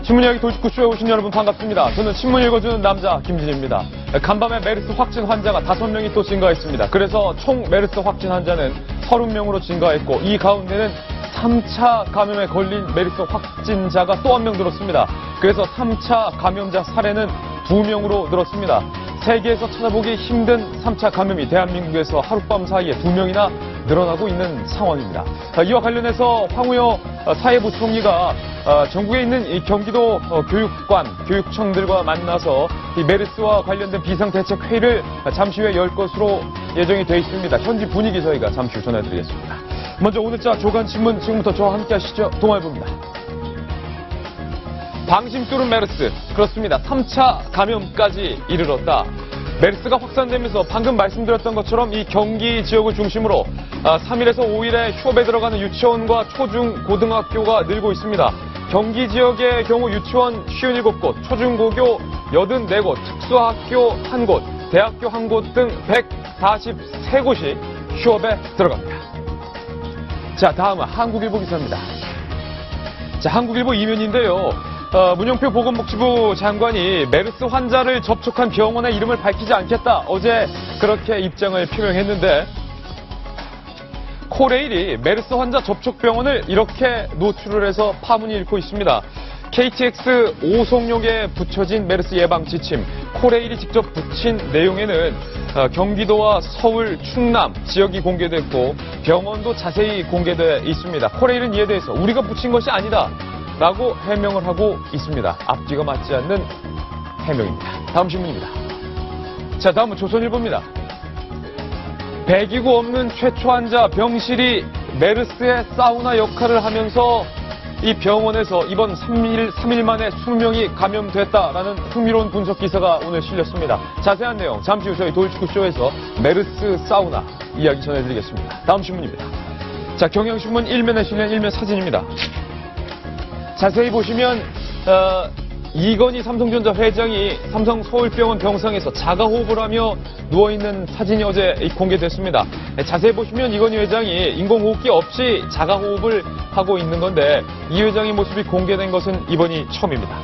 신문 이야기 돌직구쇼에 오신 여러분 반갑습니다. 저는 신문 읽어주는 남자 김진입니다. 간밤에 메르스 확진 환자가 5명이 또 증가했습니다. 그래서 총 메르스 확진 환자는 30명으로 증가했고 이 가운데는 3차 감염에 걸린 메르스 확진자가 또 한 명 늘었습니다. 그래서 3차 감염자 사례는 2명으로 늘었습니다. 세계에서 찾아보기 힘든 3차 감염이 대한민국에서 하룻밤 사이에 2명이나 늘어나고 있는 상황입니다. 이와 관련해서 황우여 사회부총리가 전국에 있는 이 경기도 교육관, 교육청들과 만나서 이 메르스와 관련된 비상대책회의를 잠시 후에 열 것으로 예정이 되어 있습니다. 현지 분위기 저희가 잠시 후 전해드리겠습니다. 먼저 오늘자 조간신문 지금부터 저와 함께 하시죠. 동아일보입니다. 방심 뚫은 메르스. 그렇습니다. 3차 감염까지 이르렀다. 메르스가 확산되면서 방금 말씀드렸던 것처럼 이 경기 지역을 중심으로 3일에서 5일에 휴업에 들어가는 유치원과 초중 고등학교가 늘고 있습니다. 경기 지역의 경우 유치원 57곳, 초중고교 84곳, 특수학교 1곳, 대학교 1곳 등 143곳이 휴업에 들어갑니다. 자, 다음은 한국일보 기사입니다. 자, 한국일보 이면인데요. 문영표 보건복지부 장관이 메르스 환자를 접촉한 병원의 이름을 밝히지 않겠다. 어제 그렇게 입장을 표명했는데 코레일이 메르스 환자 접촉 병원을 이렇게 노출을 해서 파문이 일고 있습니다. KTX 오송역에 붙여진 메르스 예방 지침, 코레일이 직접 붙인 내용에는 경기도와 서울, 충남 지역이 공개됐고 병원도 자세히 공개되어 있습니다. 코레일은 이에 대해서 우리가 붙인 것이 아니다 라고 해명을 하고 있습니다. 앞뒤가 맞지 않는 해명입니다. 다음 신문입니다. 자, 다음은 조선일보입니다. 배기구 없는 최초 환자 병실이 메르스의 사우나 역할을 하면서 이 병원에서 이번 3일 만에 20명이 감염됐다라는 흥미로운 분석 기사가 오늘 실렸습니다. 자세한 내용 잠시 후 저희 돌직구쇼에서 메르스 사우나 이야기 전해드리겠습니다. 다음 신문입니다. 자, 경향신문 1면에 실린 1면 사진입니다. 자세히 보시면 이건희 삼성전자 회장이 삼성 서울병원 병상에서 자가호흡을 하며 누워있는 사진이 어제 공개됐습니다. 자세히 보시면 이건희 회장이 인공호흡기 없이 자가호흡을 하고 있는 건데 이 회장의 모습이 공개된 것은 이번이 처음입니다.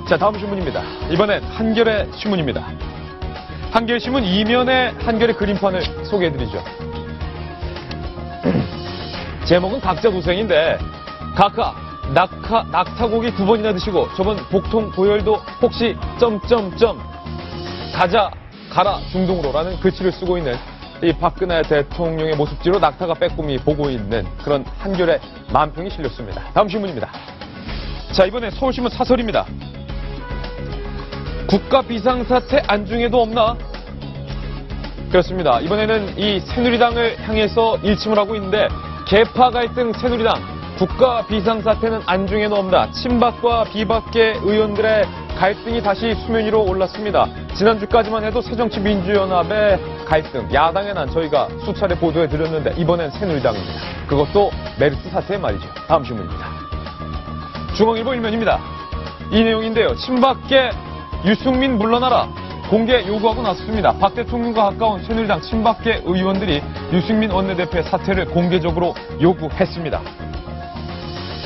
자, 다음 신문입니다. 이번엔 한겨레 신문입니다. 한겨레 신문 2면의 한겨레 그림판을 소개해드리죠. 제목은 각자 고생인데 각하 낙타고기 2번이나 드시고 저번 복통 고열도 혹시 점점점 가라 중동으로라는 글씨를 쓰고 있는 이 박근혜 대통령의 모습지로 낙타가 빼꼼히 보고 있는 그런 한겨레 만평이 실렸습니다. 다음 신문입니다. 자, 이번에 서울신문 사설입니다. 국가 비상사태 안중에도 없나? 그렇습니다. 이번에는 이 새누리당을 향해서 일침을 하고 있는데 계파 갈등 새누리당 국가 비상사태는 안중에도 없다. 친박과 비박계 의원들의 갈등이 다시 수면 위로 올랐습니다. 지난주까지만 해도 새정치민주연합의 갈등, 야당의 난 저희가 수차례 보도해드렸는데 이번엔 새누리당입니다. 그것도 메르스 사태 말이죠. 다음 신문입니다. 중앙일보 1면입니다. 이 내용인데요. 친박계 유승민 물러나라. 공개 요구하고 나섰습니다. 박 대통령과 가까운 새누리당 친박계 의원들이 유승민 원내대표의 사퇴를 공개적으로 요구했습니다.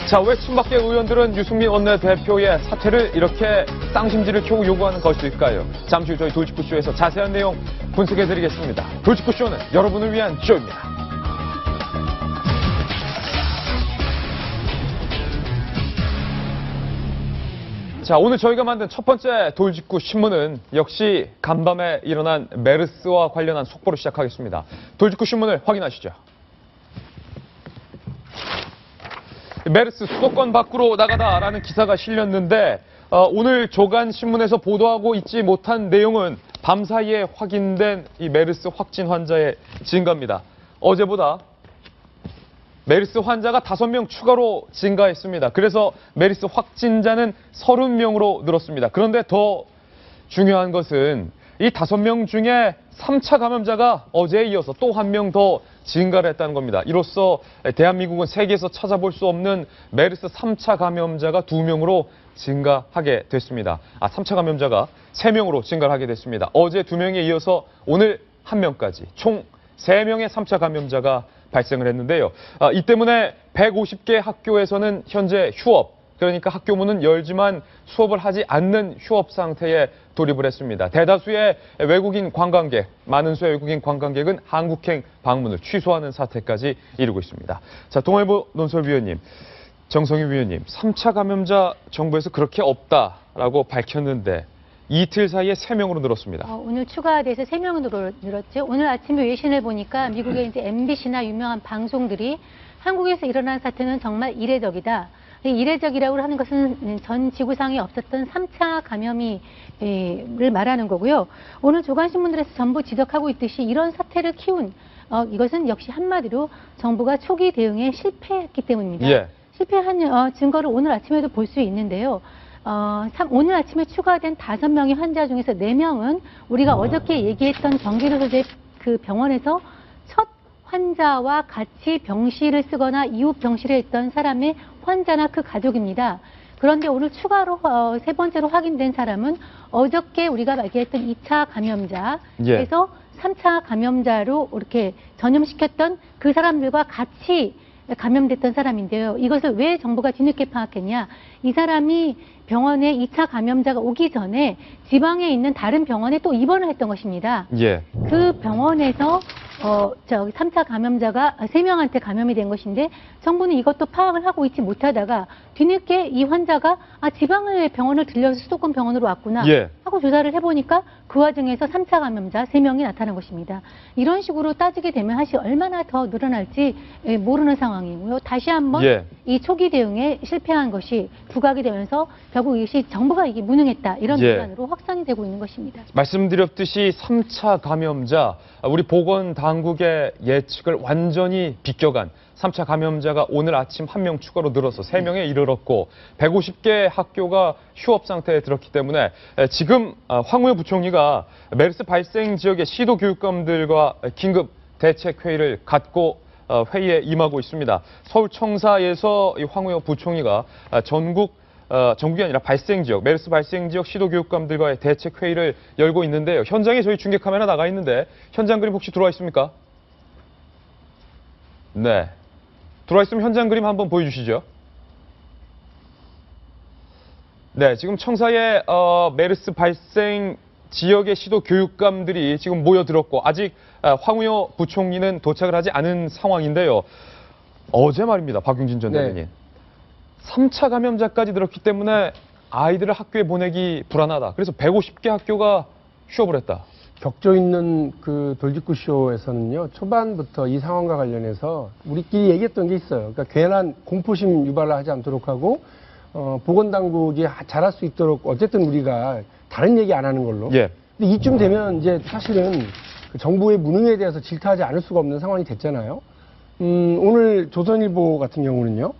자, 왜 친박계 의원들은 유승민 원내대표의 사퇴를 이렇게 쌍심지를 켜고 요구하는 것일까요? 잠시 후 저희 돌직구쇼에서 자세한 내용 분석해드리겠습니다. 돌직구쇼는 여러분을 위한 쇼입니다. 자, 오늘 저희가 만든 첫 번째 돌직구 신문은 역시 간밤에 일어난 메르스와 관련한 속보로 시작하겠습니다. 돌직구 신문을 확인하시죠. 메르스 수도권 밖으로 나가다라는 기사가 실렸는데 오늘 조간신문에서 보도하고 있지 못한 내용은 밤사이에 확인된 이 메르스 확진 환자의 증가입니다. 어제보다 메르스 환자가 5명 추가로 증가했습니다. 그래서 메르스 확진자는 30명으로 늘었습니다. 그런데 더 중요한 것은 이 5명 중에 3차 감염자가 어제에 이어서 또 1명 더 증가를 했다는 겁니다. 이로써 대한민국은 세계에서 찾아볼 수 없는 메르스 3차 감염자가 2명으로 증가하게 됐습니다. 3차 감염자가 3명으로 증가를 하게 됐습니다. 어제 2명에 이어서 오늘 1명까지 총 3명의 3차 감염자가 발생을 했는데요. 이 때문에 150개 학교에서는 현재 휴업, 그러니까 학교 문은 열지만 수업을 하지 않는 휴업 상태에 돌입을 했습니다. 대다수의 외국인 관광객, 많은 수의 외국인 관광객은 한국행 방문을 취소하는 사태까지 이르고 있습니다. 자, 동아일보 논설위원님, 정성희 위원님, 3차 감염자 정부에서 그렇게 없다라고 밝혔는데 이틀 사이에 3명으로 늘었습니다. 오늘 추가돼서 3명으로 늘었죠. 오늘 아침에 외신을 보니까 미국의 이제 MBC나 유명한 방송들이 한국에서 일어난 사태는 정말 이례적이다. 이례적이라고 하는 것은 전 지구상에 없었던 3차 감염을 말하는 거고요. 오늘 조간신문들에서 전부 지적하고 있듯이 이런 사태를 키운 이것은 역시 한마디로 정부가 초기 대응에 실패했기 때문입니다. 예. 실패한 증거를 오늘 아침에도 볼 수 있는데요. 오늘 아침에 추가된 5명의 환자 중에서 4명은 우리가 어저께 얘기했던 경기도 소재 그 병원에서 첫 환자와 같이 병실을 쓰거나 이웃 병실에 있던 사람의 환자나 그 가족입니다. 그런데 오늘 추가로 3번째로 확인된 사람은 어저께 우리가 얘기했던 2차 감염자에서 3차 감염자로 이렇게 전염시켰던 그 사람들과 같이 감염됐던 사람인데요. 이것을 왜 정부가 뒤늦게 파악했냐? 이 사람이 병원에 2차 감염자가 오기 전에 지방에 있는 다른 병원에 또 입원을 했던 것입니다. 예. 그 병원에서 3차 감염자가 3명한테 감염이 된 것인데 정부는 이것도 파악을 하고 있지 못하다가 뒤늦게 이 환자가 지방의 병원을 들려서 수도권 병원으로 왔구나 하고 조사를 해보니까 그 와중에서 3차 감염자 3명이 나타난 것입니다. 이런 식으로 따지게 되면 사실 얼마나 더 늘어날지 모르는 상황이고요. 다시 한번 이 초기 대응에 실패한 것이 부각이 되면서 결국 이것이 정부가 이게 무능했다 이런 비판으로 확산이 되고 있는 것입니다. 말씀드렸듯이 3차 감염자, 우리 보건당국의 예측을 완전히 비껴간 3차 감염자가 오늘 아침 1명 추가로 늘어서 3명에 이르렀고 150개 학교가 휴업 상태에 들었기 때문에 지금 황우여 부총리가 메르스 발생 지역의 시도교육감들과 긴급 대책회의를 갖고 회의에 임하고 있습니다. 서울청사에서 황우여 부총리가 전국이 아니라 발생 지역, 메르스 발생 지역 시도교육감들과의 대책회의를 열고 있는데요. 현장에 저희 중계 카메라 나가 있는데 현장 그림 혹시 들어와 있습니까? 네. 들어와 있으면 현장 그림 한번 보여주시죠. 네, 지금 청사에 메르스 발생 지역의 시도 교육감들이 지금 모여들었고 아직 황우여 부총리는 도착을 하지 않은 상황인데요. 어제 말입니다, 박용진 전 대변인. 3차 감염자까지 들었기 때문에 아이들을 학교에 보내기 불안하다. 그래서 150개 학교가 휴업을 했다. 격조 있는 그 돌직구쇼에서는요, 초반부터 이 상황과 관련해서 우리끼리 얘기했던 게 있어요. 그러니까 괜한 공포심 유발을 하지 않도록 하고, 보건당국이 잘할 수 있도록 어쨌든 우리가 다른 얘기 안 하는 걸로. 근데 이쯤 되면 이제 사실은 그 정부의 무능에 대해서 질타하지 않을 수가 없는 상황이 됐잖아요. 오늘 조선일보 같은 경우는요,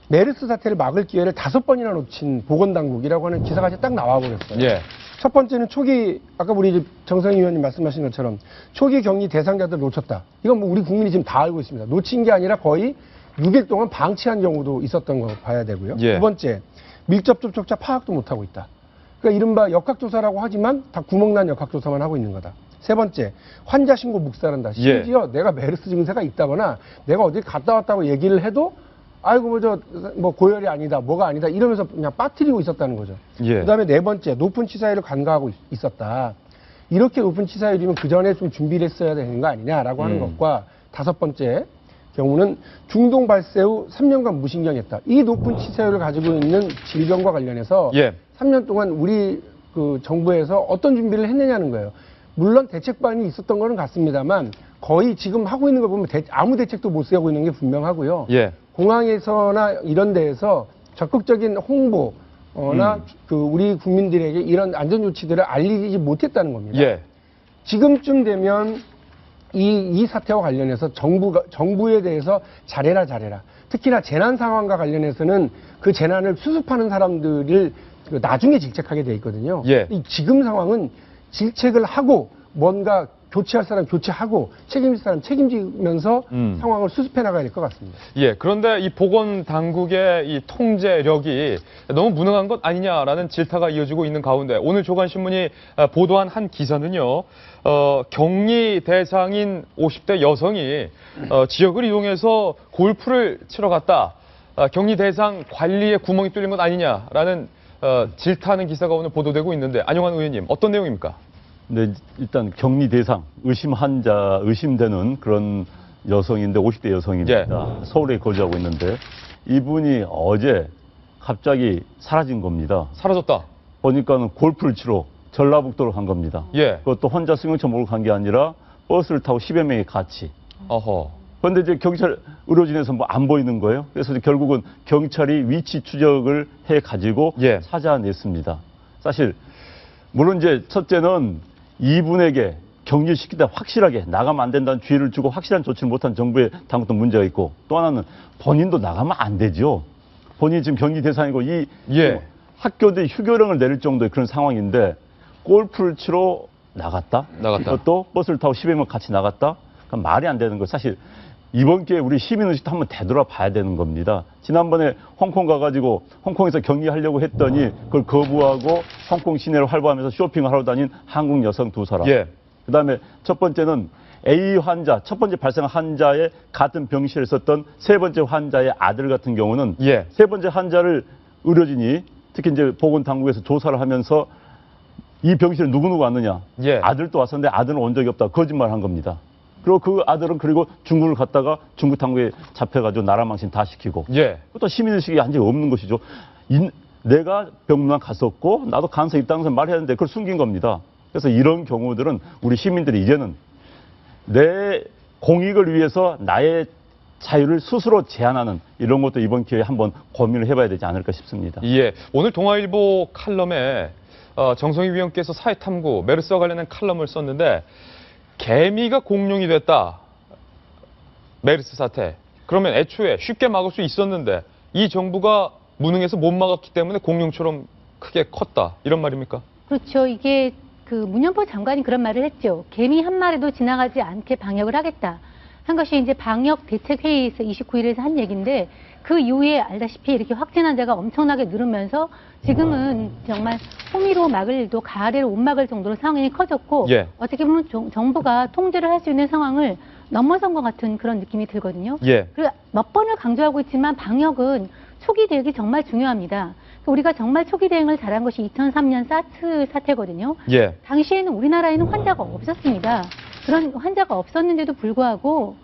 메르스 사태를 막을 기회를 5번이나 놓친 보건당국이라고 하는 기사가 딱 나와버렸어요. 첫 번째는 초기, 아까 우리 정성희 의원님 말씀하신 것처럼 초기 격리 대상자들 놓쳤다. 이건 뭐 우리 국민이 지금 다 알고 있습니다. 놓친 게 아니라 거의 6일 동안 방치한 경우도 있었던 거 봐야 되고요. 두 번째, 밀접 접촉자 파악도 못하고 있다. 그러니까 이른바 역학조사라고 하지만 다 구멍난 역학조사만 하고 있는 거다. 세 번째, 환자 신고 묵살한다. 심지어 내가 메르스 증세가 있다거나 내가 어디 갔다 왔다고 얘기를 해도 아이고 고열이 아니다, 뭐가 아니다 이러면서 그냥 빠뜨리고 있었다는 거죠. 그다음에 네 번째, 높은 치사율을 간과하고 있었다. 이렇게 높은 치사율이면 그 전에 좀 준비를 했어야 되는 거 아니냐라고 하는 것과 5번째 경우는 중동 발생 후 3년간 무신경했다. 이 높은 치사율을 가지고 있는 질병과 관련해서 3년 동안 우리 그 정부에서 어떤 준비를 했느냐는 거예요. 물론 대책반이 있었던 거는 같습니다만 거의 지금 하고 있는 걸 보면 아무 대책도 못 세우고 있는 게 분명하고요. 공항에서나 이런 데에서 적극적인 홍보나 그 우리 국민들에게 이런 안전 조치들을 알리지 못했다는 겁니다. 지금쯤 되면 이 사태와 관련해서 정부에 대해서 잘해라. 특히나 재난 상황과 관련해서는 그 재난을 수습하는 사람들을 나중에 질책하게 돼 있거든요. 지금 상황은 질책을 하고 뭔가 교체할 사람 교체하고 책임질 사람 책임지면서 상황을 수습해 나가야 될 것 같습니다. 그런데 이 보건당국의 이 통제력이 너무 무능한 것 아니냐라는 질타가 이어지고 있는 가운데 오늘 조간신문이 보도한 한 기사는요. 격리 대상인 50대 여성이 지역을 이용해서 골프를 치러 갔다. 격리 대상 관리에 구멍이 뚫린 것 아니냐라는 질타하는 기사가 오늘 보도되고 있는데 안용환 의원님 어떤 내용입니까? 네, 일단 격리 대상, 의심 환자, 의심되는 그런 여성인데 50대 여성입니다. 예. 서울에 거주하고 있는데 이분이 어제 갑자기 사라진 겁니다. 사라졌다. 보니까는 골프를 치러 전라북도로 간 겁니다. 예. 그것도 혼자 승용차 몰고 간 게 아니라 버스를 타고 10여 명이 같이. 어허. 그런데 이제 경찰 의료진에서 뭐 안 보이는 거예요. 그래서 이제 결국은 경찰이 위치 추적을 해 가지고 예. 찾아냈습니다. 사실 물론 이제 첫째는 이분에게 격리시키다 확실하게 나가면 안 된다는 주의를 주고 확실한 조치를 못한 정부의 당국도 문제가 있고 또 하나는 본인도 나가면 안 되죠. 본인이 지금 격리 대상이고 이 예. 학교들이 휴교령을 내릴 정도의 그런 상황인데 골프를 치러 나갔다. 그것도 버스를 타고 10여 명 같이 나갔다. 그럼 말이 안 되는 거. 사실 이번 기회에 우리 시민의식도 한번 되돌아봐야 되는 겁니다. 지난번에 홍콩 가가지고 홍콩에서 격리하려고 했더니 그걸 거부하고 홍콩 시내를 활보하면서 쇼핑을 하러 다닌 한국 여성 두 사람. 예. 그다음에 첫 번째는 A 환자, 첫 번째 발생한 환자의 같은 병실에 있었던 세 번째 환자의 아들 같은 경우는 예. 세 번째 환자를 의료진이 특히 이제 보건당국에서 조사를 하면서 이 병실에 누구누구 왔느냐. 예. 아들도 왔었는데 아들은 온 적이 없다. 거짓말 한 겁니다. 그리고 그 아들은 그리고 중국을 갔다가 중국 당국에 잡혀가지고 나라망신 다 시키고. 예. 그것도 시민의식이 완전히 없는 것이죠. 내가 병문안 갔었고 나도 가능성이 있다는 것을 말해야 하는데 그걸 숨긴 겁니다. 그래서 이런 경우들은 우리 시민들이 이제는 내 공익을 위해서 나의 자유를 스스로 제한하는 이런 것도 이번 기회에 한번 고민을 해봐야 되지 않을까 싶습니다. 예. 오늘 동아일보 칼럼에 정성희 위원께서 사회탐구, 메르스와 관련된 칼럼을 썼는데 개미가 공룡이 됐다. 메르스 사태. 그러면 애초에 쉽게 막을 수 있었는데 이 정부가 무능해서 못 막았기 때문에 공룡처럼 크게 컸다. 이런 말입니까? 그렇죠. 이게 그 문현보 장관이 그런 말을 했죠. 개미 한 마리도 지나가지 않게 방역을 하겠다. 한 것이 이제 방역 대책 회의에서 29일에서 한 얘기인데 그 이후에 알다시피 이렇게 확진 환자가 엄청나게 늘으면서 지금은 정말 호미로 막을 일도 가래로 못 막을 정도로 상황이 커졌고 예. 어떻게 보면 정부가 통제를 할 수 있는 상황을 넘어선 것 같은 그런 느낌이 들거든요. 예. 그리고 몇 번을 강조하고 있지만 방역은 초기 대응이 정말 중요합니다. 우리가 정말 초기 대응을 잘한 것이 2003년 사스 사태거든요. 예. 당시에는 우리나라에는 환자가 없었습니다. 그런 환자가 없었는데도 불구하고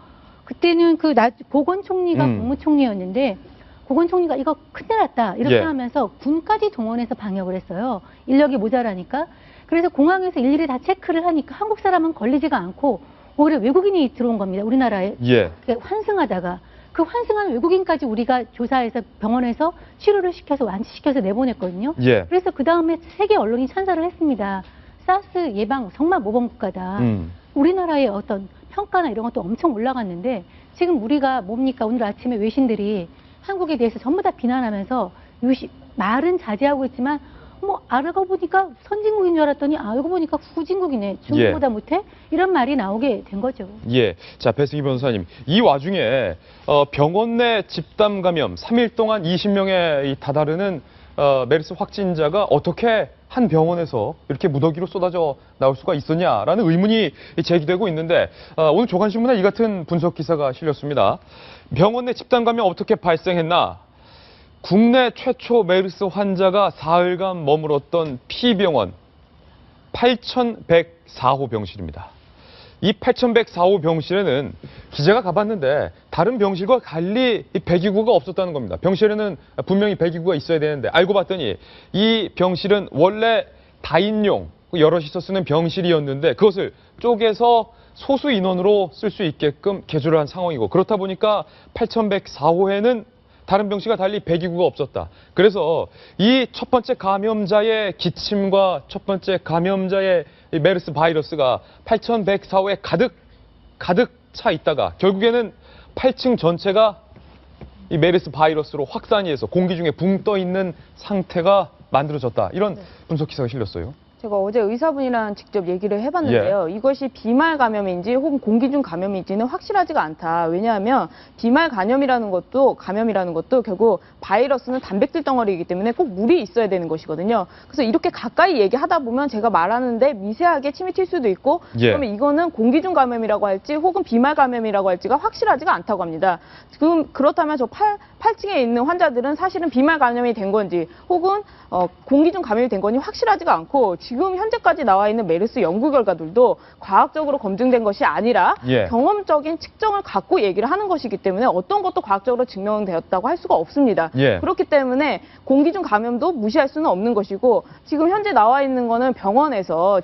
그때는 그 보건총리가 국무총리였는데 보건총리가 이거 큰일 났다 이렇게 예. 하면서 군까지 동원해서 방역을 했어요. 인력이 모자라니까. 그래서 공항에서 일일이 다 체크를 하니까 한국 사람은 걸리지가 않고 오히려 외국인이 들어온 겁니다. 우리나라에. 예. 환승하다가. 그 환승한 외국인까지 우리가 조사해서 병원에서 치료를 시켜서 완치시켜서 내보냈거든요. 예. 그래서 그 다음에 세계 언론이 찬사를 했습니다. 사스 예방 정말 모범 국가다. 우리나라의 어떤 평가나 이런 것도 엄청 올라갔는데 지금 우리가 뭡니까? 오늘 아침에 외신들이 한국에 대해서 전부 다 비난하면서 말은 자제하고 있지만 뭐 알고 보니까 선진국인 줄 알았더니 알고 보니까 후진국이네. 중국보다 못해? 이런 말이 나오게 된 거죠. 예. 자, 배승희 변호사님. 이 와중에 병원 내 집단 감염 3일 동안 20명에 다다르는 메르스 확진자가 어떻게 한 병원에서 이렇게 무더기로 쏟아져 나올 수가 있었냐라는 의문이 제기되고 있는데 오늘 조간신문에 이 같은 분석 기사가 실렸습니다. 병원 내 집단 감염 어떻게 발생했나? 국내 최초 메르스 환자가 사흘간 머물었던 P병원 8104호 병실입니다. 이 8104호 병실에는 기자가 가봤는데 다른 병실과 달리 이 배기구가 없었다는 겁니다. 병실에는 분명히 배기구가 있어야 되는데 알고 봤더니 이 병실은 원래 다인용 여럿이서 쓰는 병실이었는데 그것을 쪼개서 소수 인원으로 쓸 수 있게끔 개조를 한 상황이고 그렇다 보니까 8104호에는 다른 병실과 달리 배기구가 없었다. 그래서 이 첫 번째 감염자의 기침과 첫 번째 감염자의 이 메르스 바이러스가 8104호에 가득 차 있다가 결국에는 8층 전체가 이 메르스 바이러스로 확산이 해서 공기 중에 붕 떠 있는 상태가 만들어졌다. 이런 분석 기사가 실렸어요. 제가 어제 의사분이랑 직접 얘기를 해봤는데요. 이것이 비말 감염인지 혹은 공기 중 감염인지는 확실하지가 않다. 왜냐하면 비말 감염이라는 것도 결국 바이러스는 단백질 덩어리이기 때문에 꼭 물이 있어야 되는 것이거든요. 그래서 이렇게 가까이 얘기하다 보면 제가 말하는데 미세하게 침이 튈 수도 있고 그러면 이거는 공기 중 감염이라고 할지 혹은 비말 감염이라고 할지가 확실하지가 않다고 합니다. 지금 그렇다면 저 8층에 있는 환자들은 사실은 비말 감염이 된 건지 혹은 공기 중 감염이 된 건지 확실하지가 않고 지금 현재까지 나와 있는 메르스 연구 결과들도 과학적으로 검증된 것이 아니라 경험적인 측정을 갖고 얘기를 하는 것이기 때문에 어떤 것도 과학적으로 증명되었다고 할 수가 없습니다. 그렇기 때문에 공기 중 감염도 무시할 수는 없는 것이고 지금 현재 나와 있는 거는 병원에서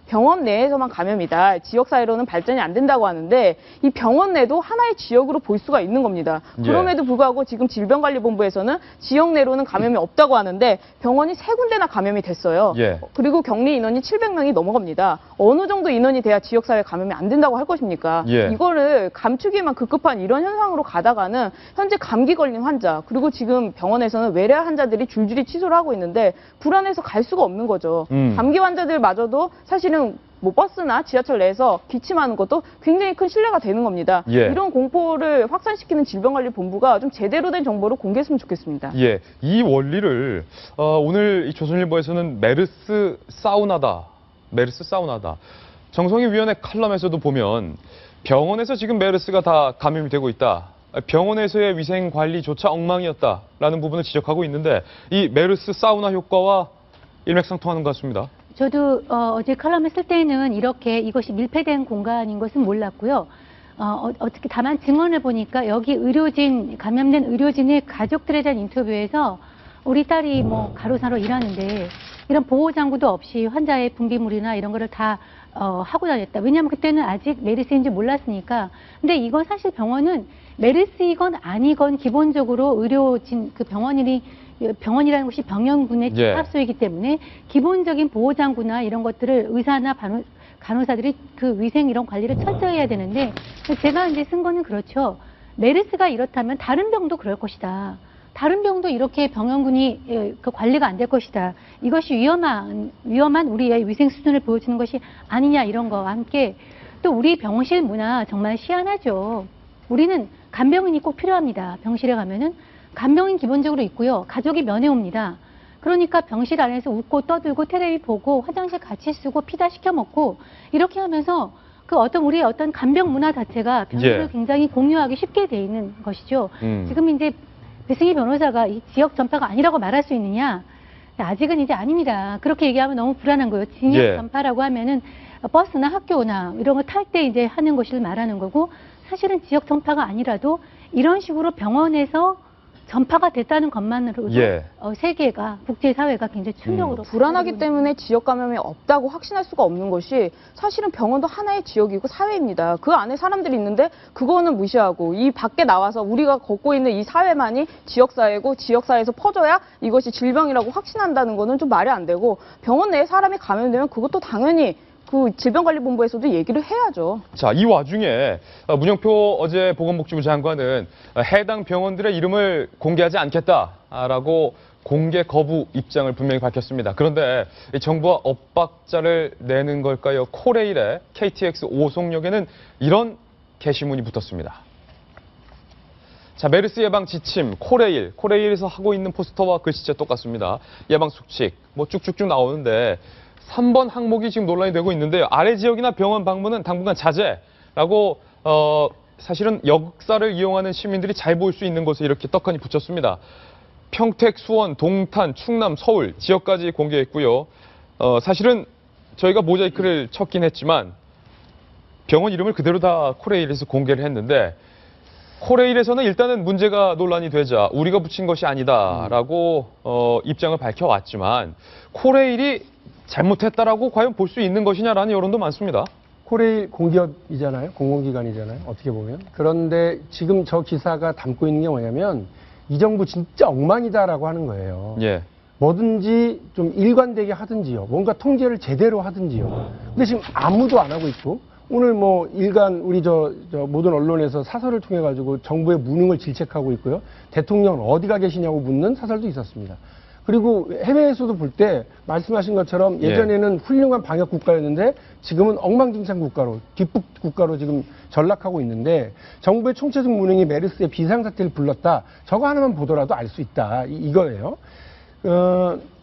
병원 내에서만 감염이다. 지역 사회로는 발전이 안 된다고 하는데 이 병원 내도 하나의 지역으로 볼 수가 있는 겁니다. 그럼에도 불구하고 지금 질병관리본부에서는 지역 내로는 감염이 없다고 하는데 병원이 3군데나 감염이 됐어요. 그리고 격리 인원이 700명이 넘어갑니다. 어느 정도 인원이 돼야 지역 사회 감염이 안 된다고 할 것입니까? 이거를 감추기만 급급한 이런 현상으로 가다가는 현재 감기 걸린 환자 그리고 지금 병원에서는 외래 환자들이 줄줄이 치료를 하고 있는데 불안해서 갈 수가 없는 거죠. 감기 환자들마저도 사실은 뭐 버스나 지하철 내에서 기침하는 것도 굉장히 큰 신뢰가 되는 겁니다. 이런 공포를 확산시키는 질병관리본부가 좀 제대로 된 정보를 공개했으면 좋겠습니다. 이 원리를 오늘 이 조선일보에서는 메르스 사우나다. 정성희 위원의 칼럼에서도 보면 병원에서 지금 메르스가 다 감염이 되고 있다. 병원에서의 위생 관리조차 엉망이었다라는 부분을 지적하고 있는데 이 메르스 사우나 효과와 일맥상통하는 것 같습니다. 저도 어제 칼럼을 쓸 때는 이렇게 이것이 밀폐된 공간인 것은 몰랐고요. 어떻게 다만 증언을 보니까 여기 감염된 의료진의 가족들에 대한 인터뷰에서 우리 딸이 뭐 간호사로 일하는데 이런 보호장구도 없이 환자의 분비물이나 이런 거를 다 하고 다녔다. 왜냐하면 그때는 아직 메르스인지 몰랐으니까. 근데 이건 사실 병원은 메르스이건 아니건 기본적으로 의료진 병원이라는 것이 병영군의 집합소이기 때문에 기본적인 보호장구나 이런 것들을 의사나 간호사들이 그 위생 이런 관리를 철저히 해야 되는데 제가 이제 쓴 거는 그렇죠. 메르스가 이렇다면 다른 병도 그럴 것이다. 다른 병도 이렇게 병영군이 그 관리가 안 될 것이다. 이것이 위험한 우리의 위생 수준을 보여주는 것이 아니냐 이런 거와 함께 또 우리 병실 문화 정말 희한하죠. 우리는 간병인이 꼭 필요합니다. 병실에 가면은 간병인 기본적으로 있고요. 가족이 면회 옵니다. 그러니까 병실 안에서 웃고 떠들고 테레비 보고 화장실 같이 쓰고 피다 시켜 먹고 이렇게 하면서 우리의 어떤 간병 문화 자체가 병실을 굉장히 공유하기 쉽게 돼 있는 것이죠. 지금 이제 배승희 변호사가 이 지역 전파가 아니라고 말할 수 있느냐? 아직은 이제 아닙니다. 그렇게 얘기하면 너무 불안한 거예요. 지역 전파라고 하면은 버스나 학교나 이런 거 탈 때 이제 하는 것을 말하는 거고 사실은 지역 전파가 아니라도 이런 식으로 병원에서 전파가 됐다는 것만으로도 세계가 국제사회가 굉장히 충격으로 불안하기 때문에 지역 감염이 없다고 확신할 수가 없는 것이 사실은 병원도 하나의 지역이고 사회입니다. 그 안에 사람들이 있는데 그거는 무시하고 이 밖에 나와서 우리가 걷고 있는 이 사회만이 지역사회고 지역사회에서 퍼져야 이것이 질병이라고 확신한다는 거는 좀 말이 안 되고 병원 내에 사람이 감염되면 그것도 당연히 그 질병관리본부에서도 얘기를 해야죠. 자, 이 와중에 문영표 어제 보건복지부 장관은 해당 병원들의 이름을 공개하지 않겠다라고 공개 거부 입장을 분명히 밝혔습니다. 그런데 정부가 엇박자를 내는 걸까요? 코레일의 KTX 오송역에는 이런 게시문이 붙었습니다. 자, 메르스 예방 지침, 코레일에서 하고 있는 포스터와 글씨체 똑같습니다. 예방 수칙, 뭐 쭉쭉쭉 나오는데 3번 항목이 지금 논란이 되고 있는데요. 아래 지역이나 병원 방문은 당분간 자제라고 사실은 역사를 이용하는 시민들이 잘 볼 수 있는 곳에 이렇게 떡하니 붙였습니다. 평택, 수원, 동탄, 충남, 서울 지역까지 공개했고요. 사실은 저희가 모자이크를 쳤긴 했지만 병원 이름을 그대로 다 코레일에서 공개를 했는데 코레일에서는 일단은 문제가 논란이 되자 우리가 붙인 것이 아니다라고 입장을 밝혀왔지만 코레일이 잘못했다라고 과연 볼 수 있는 것이냐라는 여론도 많습니다. 코레일 공기업이잖아요. 공공기관이잖아요. 어떻게 보면. 그런데 지금 저 기사가 담고 있는 게 뭐냐면 이 정부 진짜 엉망이다라고 하는 거예요. 뭐든지 좀 일관되게 하든지요. 뭔가 통제를 제대로 하든지요. 근데 지금 아무도 안 하고 있고 오늘 뭐 일간 우리 저 모든 언론에서 사설을 통해 가지고 정부의 무능을 질책하고 있고요. 대통령은 어디가 계시냐고 묻는 사설도 있었습니다. 그리고 해외에서도 볼 때 말씀하신 것처럼 예전에는 훌륭한 방역 국가였는데 지금은 엉망진창 국가로, 뒷북 국가로 지금 전락하고 있는데 정부의 총체적 무능이 메르스의 비상사태를 불렀다. 저거 하나만 보더라도 알 수 있다. 이거예요.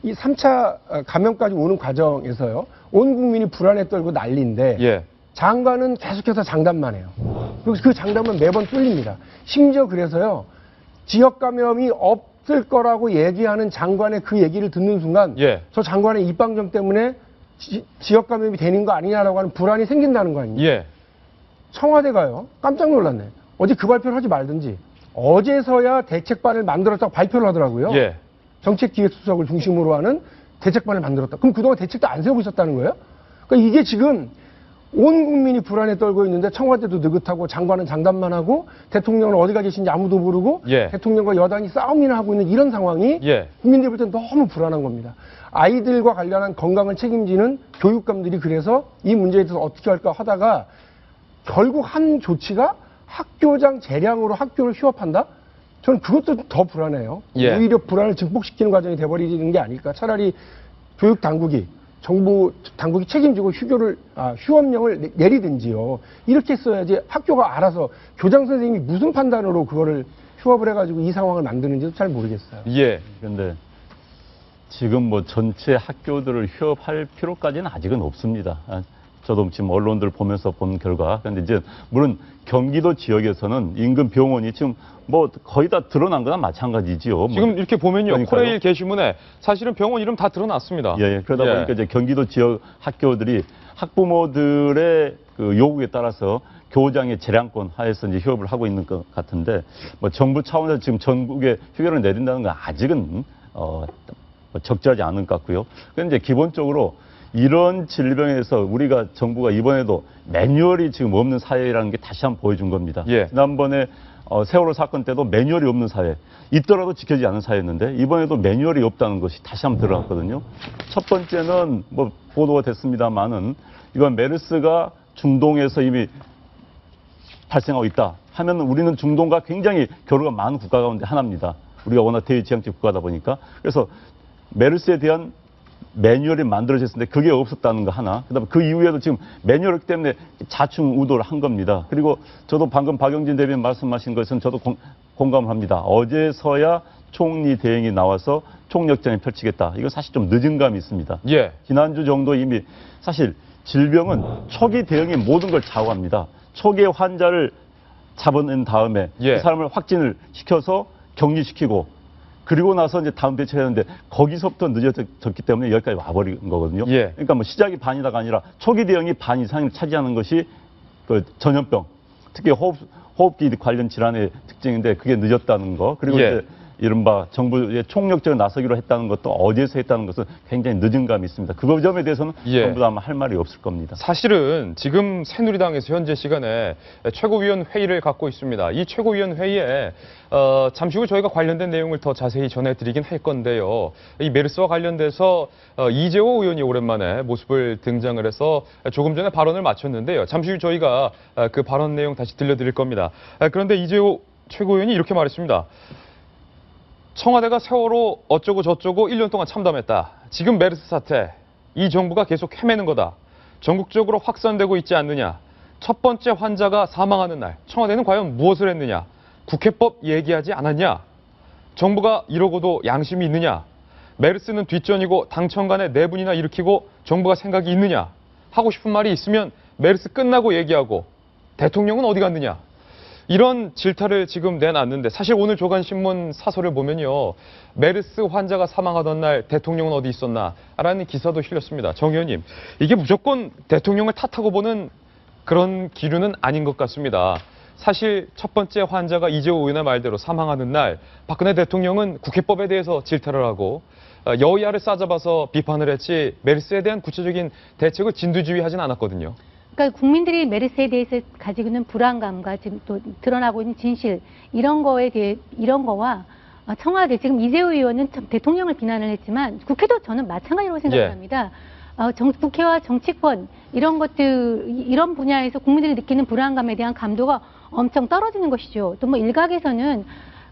이 3차 감염까지 오는 과정에서요. 온 국민이 불안에 떨고 난리인데 장관은 계속해서 장담만 해요. 그리고 그 장담은 매번 뚫립니다. 심지어 그래서요. 지역 감염이 없을 거라고 얘기하는 장관의 그 얘기를 듣는 순간 저 장관의 입방정 때문에 지역 감염이 되는 거 아니냐라고 하는 불안이 생긴다는 거 아닙니까? 청와대가요. 깜짝 놀랐네. 어제 그 발표를 하지 말든지 어제서야 대책반을 만들었다고 발표를 하더라고요. 정책기획수석을 중심으로 하는 대책반을 만들었다. 그럼 그동안 대책도 안 세우고 있었다는 거예요? 그러니까 이게 지금 온 국민이 불안에 떨고 있는데 청와대도 느긋하고 장관은 장담만 하고 대통령은 어디가 계신지 아무도 모르고 대통령과 여당이 싸움이나 하고 있는 이런 상황이 국민들 볼 때 너무 불안한 겁니다. 아이들과 관련한 건강을 책임지는 교육감들이 그래서 이 문제에 대해서 어떻게 할까 하다가 결국 한 조치가 학교장 재량으로 학교를 휴업한다? 저는 그것도 더 불안해요. 오히려 불안을 증폭시키는 과정이 돼버리는 게 아닐까. 차라리 교육 당국이 정부 당국이 책임지고 휴업령을 내리든지요. 이렇게 써야지 학교가 알아서 교장 선생님이 무슨 판단으로 그거를 휴업을 해가지고 이 상황을 만드는지도 잘 모르겠어요. 그런데 지금 뭐 전체 학교들을 휴업할 필요까지는 아직은 없습니다. 저도 지금 언론들 보면서 본 결과. 그런데 이제 물론 경기도 지역에서는 인근 병원이 지금 뭐 거의 다 드러난 거나 마찬가지지요. 지금 이렇게 보면요. 코레일 게시문에 사실은 병원 이름 다 드러났습니다. 그러다 보니까 이제 경기도 지역 학교들이 학부모들의 그 요구에 따라서 교장의 재량권 하에서 이제 휴업을 하고 있는 것 같은데 뭐 정부 차원에서 지금 전국에 휴교를 내린다는 건 아직은 적절하지 않은 것 같고요. 그런데 이제 기본적으로 이런 질병에서 우리가 정부가 이번에도 매뉴얼이 지금 없는 사회라는 게 다시 한번 보여준 겁니다. 지난번에 세월호 사건 때도 매뉴얼이 없는 사회, 있더라도 지켜지지 않는 사회였는데 이번에도 매뉴얼이 없다는 것이 다시 한번 드러났거든요. 첫 번째는 뭐 보도가 됐습니다만은 이번 메르스가 중동에서 이미 발생하고 있다 하면 우리는 중동과 굉장히 교류가 많은 국가 가운데 하나입니다. 우리가 워낙 대지향적 국가다 보니까. 그래서 메르스에 대한 매뉴얼이 만들어졌는데 그게 없었다는 거 하나. 그다음에 그 이후에도 지금 매뉴얼 때문에 자충우돌을 한 겁니다. 그리고 저도 방금 박영진 대변인 말씀하신 것은 저도 공감을 합니다. 어제서야 총리 대행이 나와서 총력전을 펼치겠다. 이건 사실 좀 늦은 감이 있습니다. 지난주 정도 이미 사실 질병은 초기 대응이 모든 걸 좌우합니다. 초기에 환자를 잡아낸 다음에 그 사람을 확진을 시켜서 격리시키고 그리고 나서 이제 다음 대책을 했는데 거기서부터 늦어졌기 때문에 여기까지 와버린 거거든요. 그러니까 뭐 시작이 반이다가 아니라 초기 대응이 반 이상을 차지하는 것이 그 전염병, 특히 호흡기 관련 질환의 특징인데 그게 늦었다는 거. 그리고 이제 이른바 정부의 총력적으로 나서기로 했다는 것도 어디에서 했다는 것은 굉장히 늦은 감이 있습니다. 그 점에 대해서는 전부 다 아마 할 말이 없을 겁니다. 사실은 지금 새누리당에서 현재 시간에 최고위원 회의를 갖고 있습니다. 이 최고위원 회의에 잠시 후 저희가 관련된 내용을 더 자세히 전해드리긴 할 건데요. 이 메르스와 관련돼서 이재호 의원이 오랜만에 모습을 등장을 해서 조금 전에 발언을 마쳤는데요. 잠시 후 저희가 그 발언 내용 다시 들려드릴 겁니다. 그런데 이재호 최고위원이 이렇게 말했습니다. 청와대가 세월호 어쩌고 저쩌고 1년 동안 참담했다. 지금 메르스 사태, 이 정부가 계속 헤매는 거다. 전국적으로 확산되고 있지 않느냐. 첫 번째 환자가 사망하는 날, 청와대는 과연 무엇을 했느냐. 국회법 얘기하지 않았냐. 정부가 이러고도 양심이 있느냐. 메르스는 뒷전이고 당청 간에 내분이나 일으키고 정부가 생각이 있느냐. 하고 싶은 말이 있으면 메르스 끝나고 얘기하고 대통령은 어디 갔느냐. 이런 질타를 지금 내놨는데 사실 오늘 조간신문 사설을 보면요. 메르스 환자가 사망하던 날 대통령은 어디 있었나 라는 기사도 실렸습니다. 정 의원님, 이게 무조건 대통령을 탓하고 보는 그런 기류는 아닌 것 같습니다. 사실 첫 번째 환자가 이재호 의원의 말대로 사망하는 날 박근혜 대통령은 국회법에 대해서 질타를 하고 여야를 싸잡아서 비판을 했지 메르스에 대한 구체적인 대책을 진두지휘하진 않았거든요. 그러니까 국민들이 메르스에 대해서 가지고 있는 불안감과 지금 또 드러나고 있는 진실 이런 거에 대해 이런 거와 청와대 지금 이재호 의원은 참 대통령을 비난을 했지만 국회도 저는 마찬가지로 생각합니다. 국회와 정치권 이런 것들 이런 분야에서 국민들이 느끼는 불안감에 대한 감도가 엄청 떨어지는 것이죠. 또 뭐 일각에서는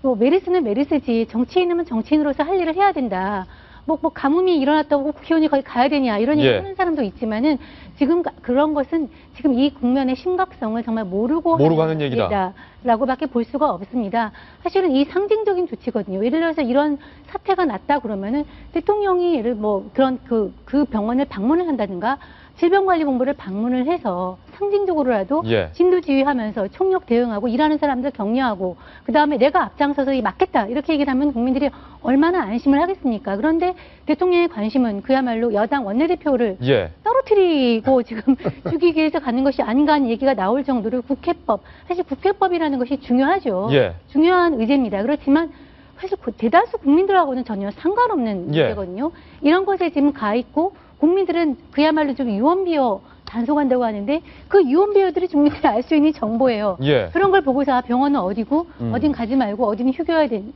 뭐 메르스는 메르스지 정치인이면 정치인으로서 할 일을 해야 된다. 뭐 가뭄이 일어났다고 국회의원이 거기 가야 되냐 이런 얘기 하는 사람도 있지만은 지금 그런 것은 지금 이 국면의 심각성을 정말 모르고 하는 얘기다. 라고밖에 볼 수가 없습니다. 사실은 이 상징적인 조치거든요. 예를 들어서 이런 사태가 났다 그러면은 대통령이 예를 뭐 그런 그 병원을 방문을 한다든가 질병관리본부를 방문을 해서 상징적으로라도 진두지휘하면서 총력 대응하고 일하는 사람들 격려하고 그다음에 내가 앞장서서 막겠다 이렇게 얘기를 하면 국민들이 얼마나 안심을 하겠습니까? 그런데 대통령의 관심은 그야말로 여당 원내대표를 떨어뜨리고 지금 죽이기 위해서 가는 것이 아닌가 하는 얘기가 나올 정도로 국회법, 사실 국회법이라는 것이 중요하죠. 중요한 의제입니다. 그렇지만 사실 대다수 국민들하고는 전혀 상관없는 문제거든요. 이런 것에 지금 가 있고 국민들은 그야말로 좀 유언비어 단속한다고 하는데 그 유언비어들이 국민들이 알 수 있는 정보예요. 그런 걸 보고서 병원은 어디고 어딘 가지 말고 어디는 휴교해야 되는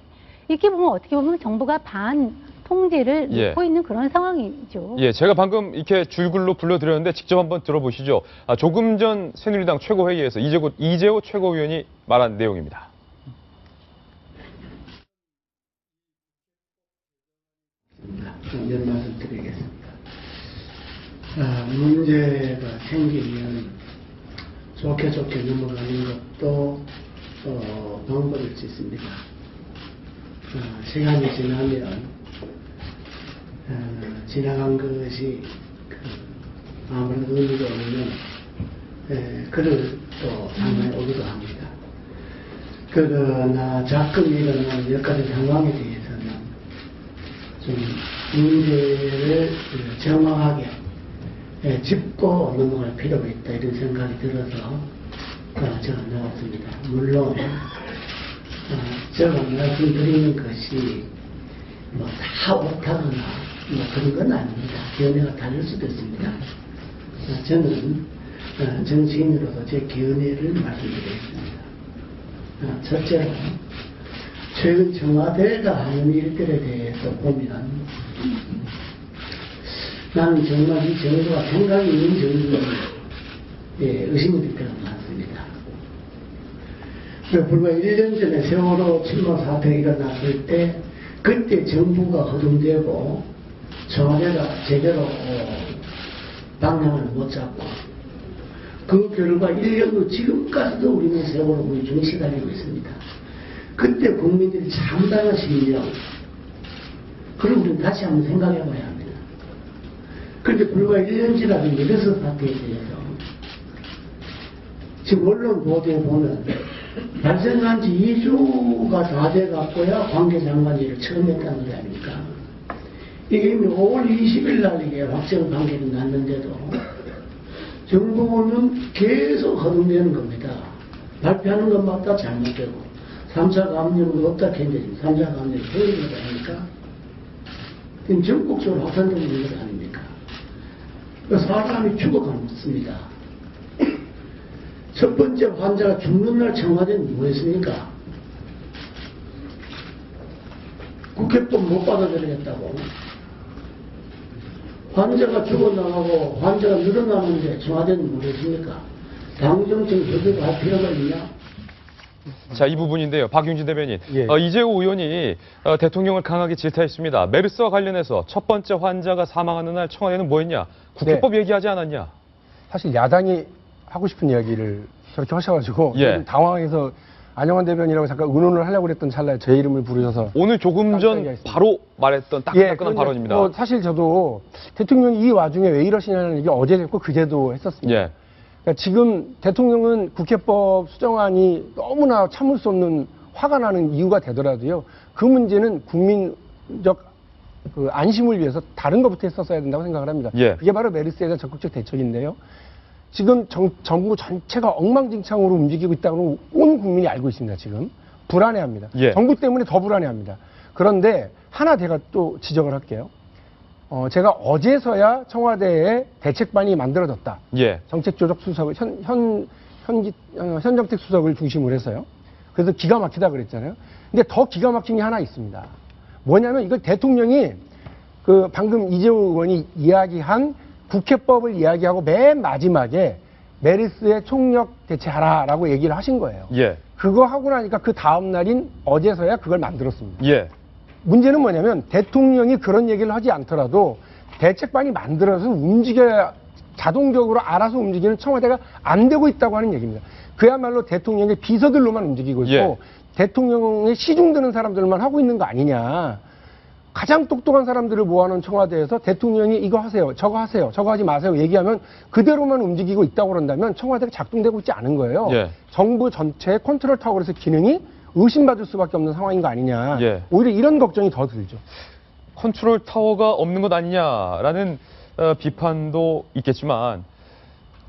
이렇게 보면 어떻게 보면 정부가 반 통제를 놓고 있는 그런 상황이죠. 제가 방금 이렇게 줄글로 불러드렸는데 직접 한번 들어보시죠. 조금 전 새누리당 최고회의에서 이재호 최고위원이 말한 내용입니다. 이런 말씀 드리겠습니다. 문제가 생기면 좋게 넘어가는 것도 방법일 수 있습니다. 시간이 지나면 지나간 것이 아무런 의미가 없는 글을 또 상당히 오기도 합니다. 그러나 자꾸 일어나는 몇 가지 상황에 대해서는 좀 문제를 정확하게 짚고 넘어갈 필요가 있다 이런 생각이 들어서 제가 나왔습니다. 물론 제가 말씀드리는 것이 뭐 다 옳다거나 뭐 그런 건 아닙니다. 견해가 다를 수도 있습니다. 저는 정치인으로서 제 견해를 말씀드리겠습니다. 첫째로 최근 청와대가 하는 일들에 대해서 보면 나는 정말 이 정부가 생각이 있는 정부인지 의심이 들 때가 많습니다. 불과 1년 전에 세월호 침몰 사태가 일어났을 때 그때 정부가 허둥대고 청와대가 제대로 방향을 못 잡고 그 결과 1년 후 지금까지도 우리는 세월호 문제에 시달리고 있습니다. 그때 국민들이 참담한 심령 그걸 우리는 다시 한번 생각해 봐야 합니다. 그런데 불과 1년 지나도 메르스 사태에 대해서 지금 언론 보도에 보면 발생한 지 2주가 다 돼갖고야 관계장관 일을 처음 했다는 거 아닙니까? 이게 이미 5월 20일 날 이게 확정 관계는 났는데도 정부는 계속 허둥대는 겁니다. 발표하는 것마다 잘못되고 3차 감염은 없다 했는데 3차 감염이 보이는 것 아닙니까? 지금 전국적으로 확산되고 있는 것 아닙니까? 사람이 죽어갔습니다. 첫 번째 환자가 죽는 날 청와대는 뭐 했습니까? 국회법 못 받아들이겠다고. 환자가 죽어나가고 환자가 늘어나는데 청와대는 뭐 했습니까? 당정청 협의가 할 필요가 있냐? 자, 이 부분인데요. 박용진 대변인. 이재호 의원이 대통령을 강하게 질타했습니다. 메르스와 관련해서 첫 번째 환자가 사망하는 날 청와대는 뭐 했냐? 국회법 얘기하지 않았냐? 사실 야당이 하고 싶은 이야기를 저렇게 하셔가지고 당황해서 안영환 대변인이라고 잠깐 의논을 하려고 그랬던 찰나에 제 이름을 부르셔서 오늘 조금 전 바로 말했던 따끈따끈한 발언입니다. 사실 저도 대통령이 이 와중에 왜 이러시냐는 얘기 어제 했고 그제도 했었습니다. 그러니까 지금 대통령은 국회법 수정안이 너무나 참을 수 없는 화가 나는 이유가 되더라도요. 그 문제는 국민적 그 안심을 위해서 다른 것부터 했었어야 된다고 생각을 합니다. 그게 바로 메르스에 대한 적극적 대처인데요. 지금 정부 전체가 엉망진창으로 움직이고 있다고 온 국민이 알고 있습니다. 지금 불안해합니다. 정부 때문에 더 불안해합니다. 그런데 하나 제가 또 지적을 할게요. 제가 어제서야 청와대에 대책반이 만들어졌다. 정책조정 수석을 현정택 수석을 중심으로 해서요. 그래서 기가 막히다 그랬잖아요. 근데 더 기가 막힌 게 하나 있습니다. 뭐냐면 이걸 대통령이 그 방금 이재호 의원이 이야기한 국회법을 이야기하고 맨 마지막에 메르스에 총력 대체하라라고 얘기를 하신 거예요. 예. 그거 하고 나니까 그 다음 날인 어제서야 그걸 만들었습니다. 예. 문제는 뭐냐면 대통령이 그런 얘기를 하지 않더라도 대책반이 만들어서 움직여야 자동적으로 알아서 움직이는 청와대가 안 되고 있다고 하는 얘기입니다. 그야말로 대통령의 비서들로만 움직이고 있고 예. 대통령의 시중드는 사람들만 하고 있는 거 아니냐. 가장 똑똑한 사람들을 모아놓은 청와대에서 대통령이 이거 하세요, 저거 하지 마세요 얘기하면 그대로만 움직이고 있다고 그런다면 청와대가 작동되고 있지 않은 거예요. 예. 정부 전체의 컨트롤 타워에서 기능이 의심받을 수밖에 없는 상황인 거 아니냐. 예. 오히려 이런 걱정이 더 들죠. 컨트롤 타워가 없는 것 아니냐라는 비판도 있겠지만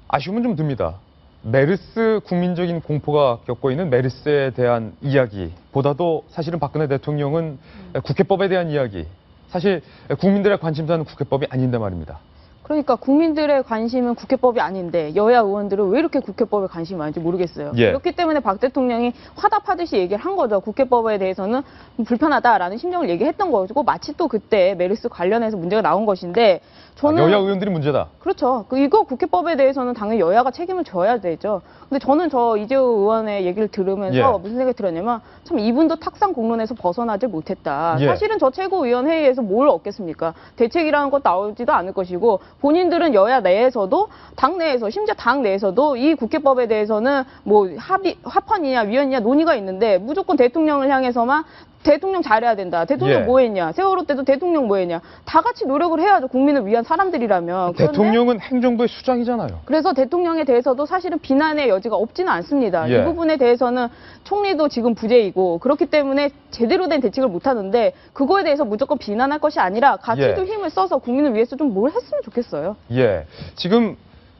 아쉬움은 좀 듭니다. 메르스 국민적인 공포가 겪고 있는 메르스에 대한 이야기보다도 사실은 박근혜 대통령은 국회법에 대한 이야기, 사실 국민들의 관심사는 국회법이 아닌데 말입니다. 그러니까 국민들의 관심은 국회법이 아닌데 여야 의원들은 왜 이렇게 국회법에 관심이 많은지 모르겠어요. 예. 그렇기 때문에 박 대통령이 화답하듯이 얘기를 한 거죠. 국회법에 대해서는 불편하다라는 심정을 얘기했던 거고 마치 또 그때 메르스 관련해서 문제가 나온 것인데 저는 여야 의원들이 문제다. 그렇죠. 이거 국회법에 대해서는 당연히 여야가 책임을 져야 되죠. 근데 저는 이재호 의원의 얘기를 들으면서 예. 무슨 생각이 들었냐면 참 이분도 탁상 공론에서 벗어나질 못했다. 예. 사실은 저 최고위원회의에서 뭘 얻겠습니까? 대책이라는 것 나오지도 않을 것이고 본인들은 여야 내에서도 당 내에서 심지어 당 내에서도 이 국회법에 대해서는 뭐 합헌이냐 위헌이냐 논의가 있는데 무조건 대통령을 향해서만 대통령 잘해야 된다. 대통령 예. 뭐 했냐. 세월호 때도 대통령 뭐 했냐. 다 같이 노력을 해야죠. 국민을 위한 사람들이라면. 대통령은 행정부의 수장이잖아요. 그래서 대통령에 대해서도 사실은 비난의 여지가 없지는 않습니다. 예. 이 부분에 대해서는 총리도 지금 부재이고 그렇기 때문에 제대로 된 대책을 못하는데 그거에 대해서 무조건 비난할 것이 아니라 같이 예. 좀 힘을 써서 국민을 위해서 좀 뭘 했으면 좋겠어요. 예. 지금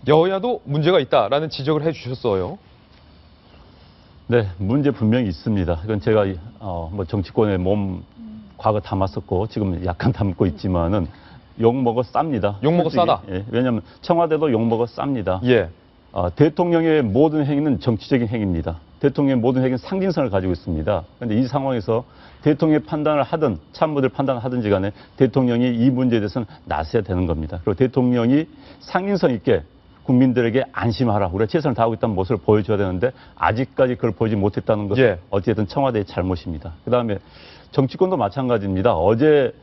여야도 문제가 있다라는 지적을 해주셨어요. 네, 문제 분명히 있습니다. 이건 제가 뭐 정치권에 몸 과거 담았었고 지금 약간 담고 있지만은 욕먹어 쌉니다. 욕먹어 솔직히. 싸다. 예, 왜냐하면 청와대도 욕먹어 쌉니다. 예. 대통령의 모든 행위는 정치적인 행위입니다. 대통령의 모든 행위는 상징성을 가지고 있습니다. 그런데 이 상황에서 대통령의 판단을 하든 참모들 판단을 하든지 간에 대통령이 이 문제에 대해서는 나서야 되는 겁니다. 그리고 대통령이 상징성 있게 국민들에게 안심하라. 우리가 최선을 다하고 있다는 모습을 보여줘야 되는데 아직까지 그걸 보이지 못했다는 것은 예. 어찌됐든 청와대의 잘못입니다. 그다음에 정치권도 마찬가지입니다. 어제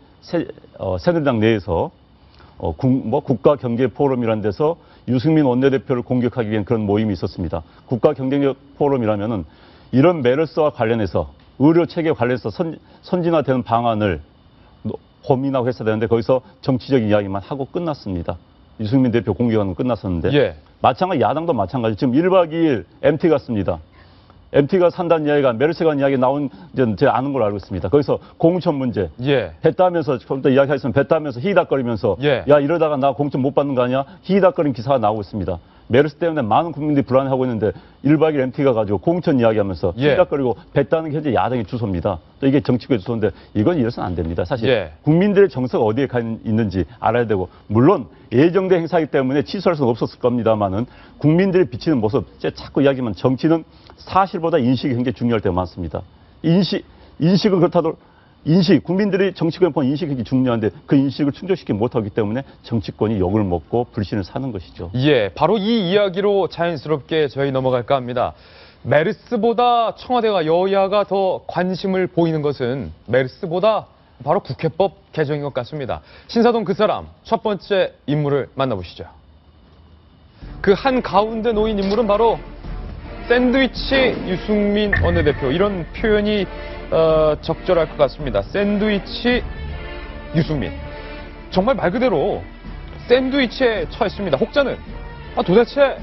새누리당 내에서 국가 경제 포럼이라는 데서 유승민 원내대표를 공격하기 위한 그런 모임이 있었습니다. 국가 경제력 포럼이라면은 이런 메르스와 관련해서 의료 체계 관련해서 선진화되는 방안을 고민하고 했어야 되는데 거기서 정치적인 이야기만 하고 끝났습니다. 유승민 대표 공격하는 건 끝났었는데 예. 마찬가지 야당도 마찬가지. 지금 1박 2일 MT 갔습니다. MT가 산다는 이야기가 메르스가 이야기 나온 제가 아는 걸로 알고 있습니다. 거기서 공천 문제 예. 뱉다면서 좀 더 이야기하시면 뱉다면서 히히닥거리면서 예. 야 이러다가 나 공천 못 받는 거 아니야? 히히닥거리는 기사가 나오고 있습니다. 메르스 때문에 많은 국민들이 불안해하고 있는데 1박 2일 MT가 가지고 공천 이야기하면서 예. 히히닥거리고 뱉다는 게 현재 야당의 주소입니다. 또 이게 정치권의 주소인데 이건 이래서는 안 됩니다. 사실 예. 국민들의 정서가 어디에 가 있는지 알아야 되고 물론 예정된 행사이기 때문에 취소할 수는 없었을 겁니다만은 국민들이 비치는 모습 제가 자꾸 이야기하면 정치는 사실보다 인식이 굉장히 중요할 때가 많습니다. 인식은 그렇다도 국민들이 정치권에 보는 인식이 굉장히 중요한데 그 인식을 충족시키지 못하기 때문에 정치권이 욕을 먹고 불신을 사는 것이죠. 예, 바로 이 이야기로 자연스럽게 저희 넘어갈까 합니다. 메르스보다 청와대와 여야가 더 관심을 보이는 것은 메르스보다 바로 국회법 개정인 것 같습니다. 신사동 그 사람 첫 번째 인물을 만나보시죠. 그 한 가운데 놓인 인물은 바로 샌드위치 유승민 원내대표. 이런 표현이 적절할 것 같습니다. 샌드위치 유승민. 정말 말 그대로 샌드위치에 처했습니다. 혹자는 도대체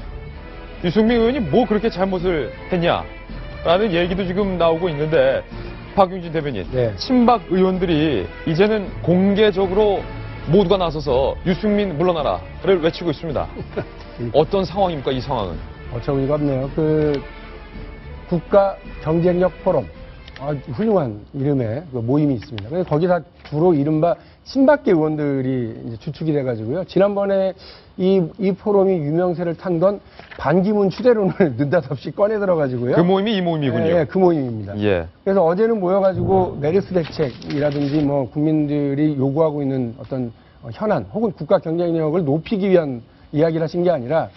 유승민 의원이 뭐 그렇게 잘못을 했냐라는 얘기도 지금 나오고 있는데 박용진 대변인, 네. 친박 의원들이 이제는 공개적으로 모두가 나서서 유승민 물러나라를 외치고 있습니다. 어떤 상황입니까, 이 상황은? 어처구니가 없네요. 국가 경쟁력 포럼. 훌륭한 이름의 모임이 있습니다. 근데 거기다 주로 이른바 친박계 의원들이 이제 주축이 돼가지고요. 지난번에 이 포럼이 유명세를 탄 건 반기문 추대론을 느닷없이 꺼내 들어가지고요. 그 모임이 이 모임이군요. 예, 그 모임입니다. 예. 그래서 어제는 모여가지고 메르스 대책이라든지 뭐 국민들이 요구하고 있는 어떤 현안 혹은 국가 경쟁력을 높이기 위한 이야기를 하신 게 아니라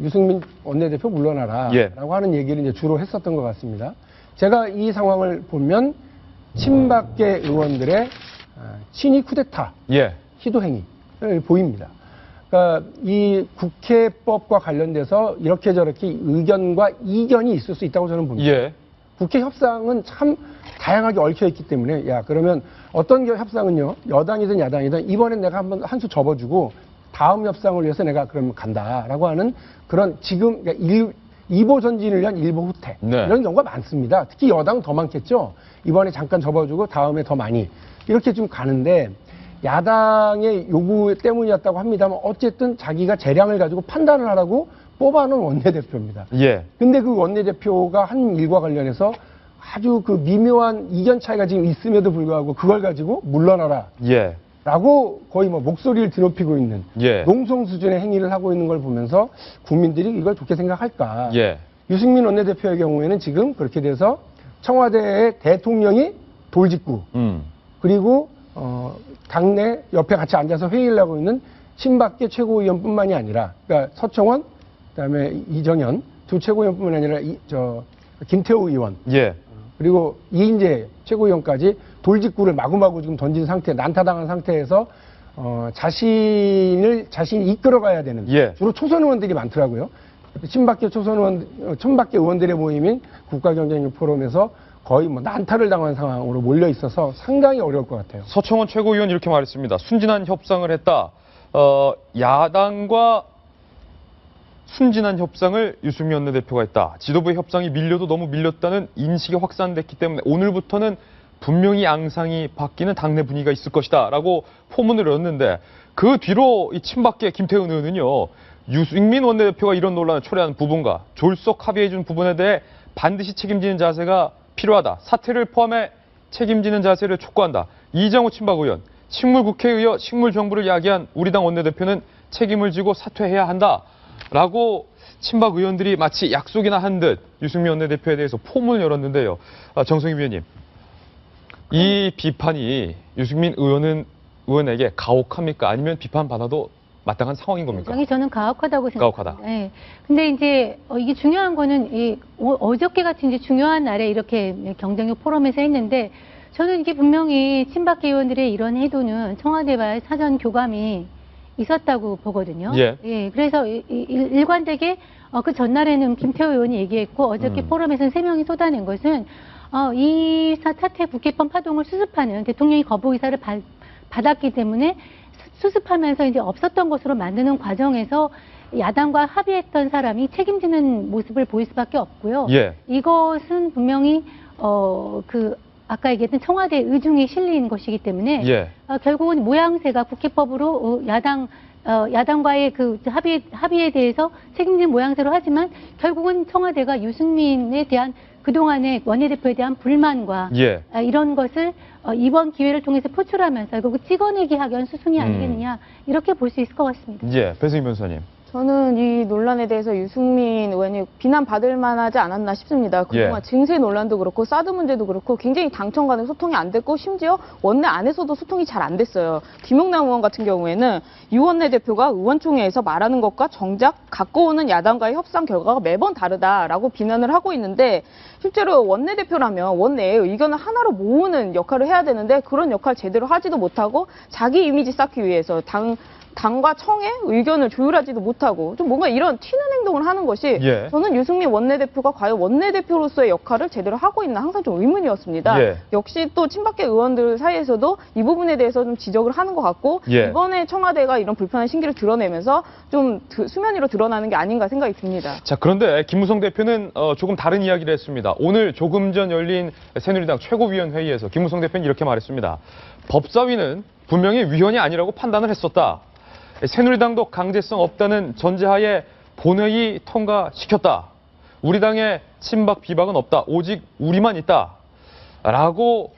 유승민 원내대표 물러나라 예. 라고 하는 얘기를 이제 주로 했었던 것 같습니다. 제가 이 상황을 보면 친박계 의원들의 친위 쿠데타 예. 시도 행위를 보입니다. 그러니까 이 국회법과 관련돼서 이렇게 저렇게 의견과 이견이 있을 수 있다고 저는 봅니다. 예. 국회 협상은 참 다양하게 얽혀 있기 때문에 그러면 어떤 협상은요, 여당이든 야당이든 이번엔 내가 한번 한 수 접어주고 다음 협상을 위해서 내가 그러면 간다라고 하는 그런 지금 그러니까 이보 전진을 위한 일보 후퇴 네. 이런 경우가 많습니다. 특히 여당은 더 많겠죠. 이번에 잠깐 접어주고 다음에 더 많이 이렇게 좀 가는데 야당의 요구 때문이었다고 합니다만 어쨌든 자기가 재량을 가지고 판단을 하라고 뽑아놓은 원내대표입니다. 예. 근데 그 원내대표가 한 일과 관련해서 아주 그 미묘한 이견 차이가 지금 있음에도 불구하고 그걸 가지고 물러나라. 예. 라고 거의 뭐 목소리를 드높이고 있는 예. 농성 수준의 행위를 하고 있는 걸 보면서 국민들이 이걸 좋게 생각할까. 예. 유승민 원내대표의 경우에는 지금 그렇게 돼서 청와대의 대통령이 돌직구 그리고 당내 옆에 같이 앉아서 회의를 하고 있는 친박계 최고위원뿐만이 아니라 그러니까 서청원 그다음에 이정현 두 최고위원뿐만 아니라 김태우 의원 예. 그리고 이인재 최고위원까지 돌직구를 마구마구 지금 던진 상태, 난타당한 상태에서 자신이 이끌어가야 되는 예. 주로 초선 의원들이 많더라고요. 친박계 천박계 의원들의 모임인 국가경쟁력 포럼에서 거의 뭐 난타를 당한 상황으로 몰려 있어서 상당히 어려울 것 같아요. 서청원 최고위원 이렇게 말했습니다. 순진한 협상을 했다. 야당과 순진한 협상을 유승민 원내대표가 했다. 지도부의 협상이 밀려도 너무 밀렸다는 인식이 확산됐기 때문에 오늘부터는 분명히 양상이 바뀌는 당내 분위기가 있을 것이다 라고 포문을 열었는데 그 뒤로 이 친박계 김태훈 의원은요. 유승민 원내대표가 이런 논란을 초래한 부분과 졸속 합의해준 부분에 대해 반드시 책임지는 자세가 필요하다. 사퇴를 포함해 책임지는 자세를 촉구한다. 이정우 친박 의원, 식물국회에 이어 식물정부를 야기한 우리 당 원내대표는 책임을 지고 사퇴해야 한다. 라고 친박 의원들이 마치 약속이나 한 듯 유승민 원내대표에 대해서 포문을 열었는데요. 정성희 위원님, 이 비판이 유승민 의원에게 가혹합니까? 아니면 비판받아도 마땅한 상황인 겁니까? 굉장히 저는 가혹하다고 생각합니다. 가혹하다. 네. 근데 이제 이게 중요한 거는 어저께 같은 이제 중요한 날에 이렇게 경쟁력 포럼에서 했는데 저는 이게 분명히 친박계 의원들의 이런 해도는 청와대와의 사전 교감이 있었다고 보거든요. 예. 그래서 일관되게 그 전날에는 김태호 의원이 얘기했고 어저께 포럼에서는 3명이 쏟아낸 것은 이 사태 국회법 파동을 수습하는 대통령이 거부 의사를 받았기 때문에 수습하면서 이제 없었던 것으로 만드는 과정에서 야당과 합의했던 사람이 책임지는 모습을 보일 수밖에 없고요. 예. 이것은 분명히 아까 얘기했던 청와대 의중에 실린 것이기 때문에 예. 결국은 모양새가 국회법으로 야당과의 그 합의에 대해서 책임진 모양새로 하지만 결국은 청와대가 유승민에 대한 그동안의 원내대표에 대한 불만과 예. 이런 것을 이번 기회를 통해서 표출하면서 결국 찍어내기 하기 위한 수순이 아니겠느냐 이렇게 볼 수 있을 것 같습니다. 예, 배승희 변호사님. 저는 이 논란에 대해서 유승민 의원이 비난받을 만하지 않았나 싶습니다. 그동안 증세 논란도 그렇고 사드 문제도 그렇고 굉장히 당청 간에 소통이 안 됐고 심지어 원내 안에서도 소통이 잘 안 됐어요. 김용남 의원 같은 경우에는 유 원내대표가 의원총회에서 말하는 것과 정작 갖고 오는 야당과의 협상 결과가 매번 다르다라고 비난을 하고 있는데 실제로 원내대표라면 원내의 의견을 하나로 모으는 역할을 해야 되는데 그런 역할 제대로 하지도 못하고 자기 이미지 쌓기 위해서 당과 청의 의견을 조율하지도 못하고 좀 뭔가 이런 튀는 행동을 하는 것이 저는 유승민 원내대표가 과연 원내대표로서의 역할을 제대로 하고 있나 항상 좀 의문이었습니다. 역시 또 친박계 의원들 사이에서도 이 부분에 대해서 좀 지적을 하는 것 같고 이번에 청와대가 이런 불편한 심기를 드러내면서 좀 수면 위로 드러나는 게 아닌가 생각이 듭니다. 자, 그런데 김무성 대표는 조금 다른 이야기를 했습니다. 오늘 조금 전 열린 새누리당 최고위원회의에서 김무성 대표는 이렇게 말했습니다. 법사위는 분명히 위헌이 아니라고 판단을 했었다. 새누리당도 강제성 없다는 전제하에 본회의 통과시켰다. 우리 당의 친박 비박은 없다. 오직 우리만 있다. 라고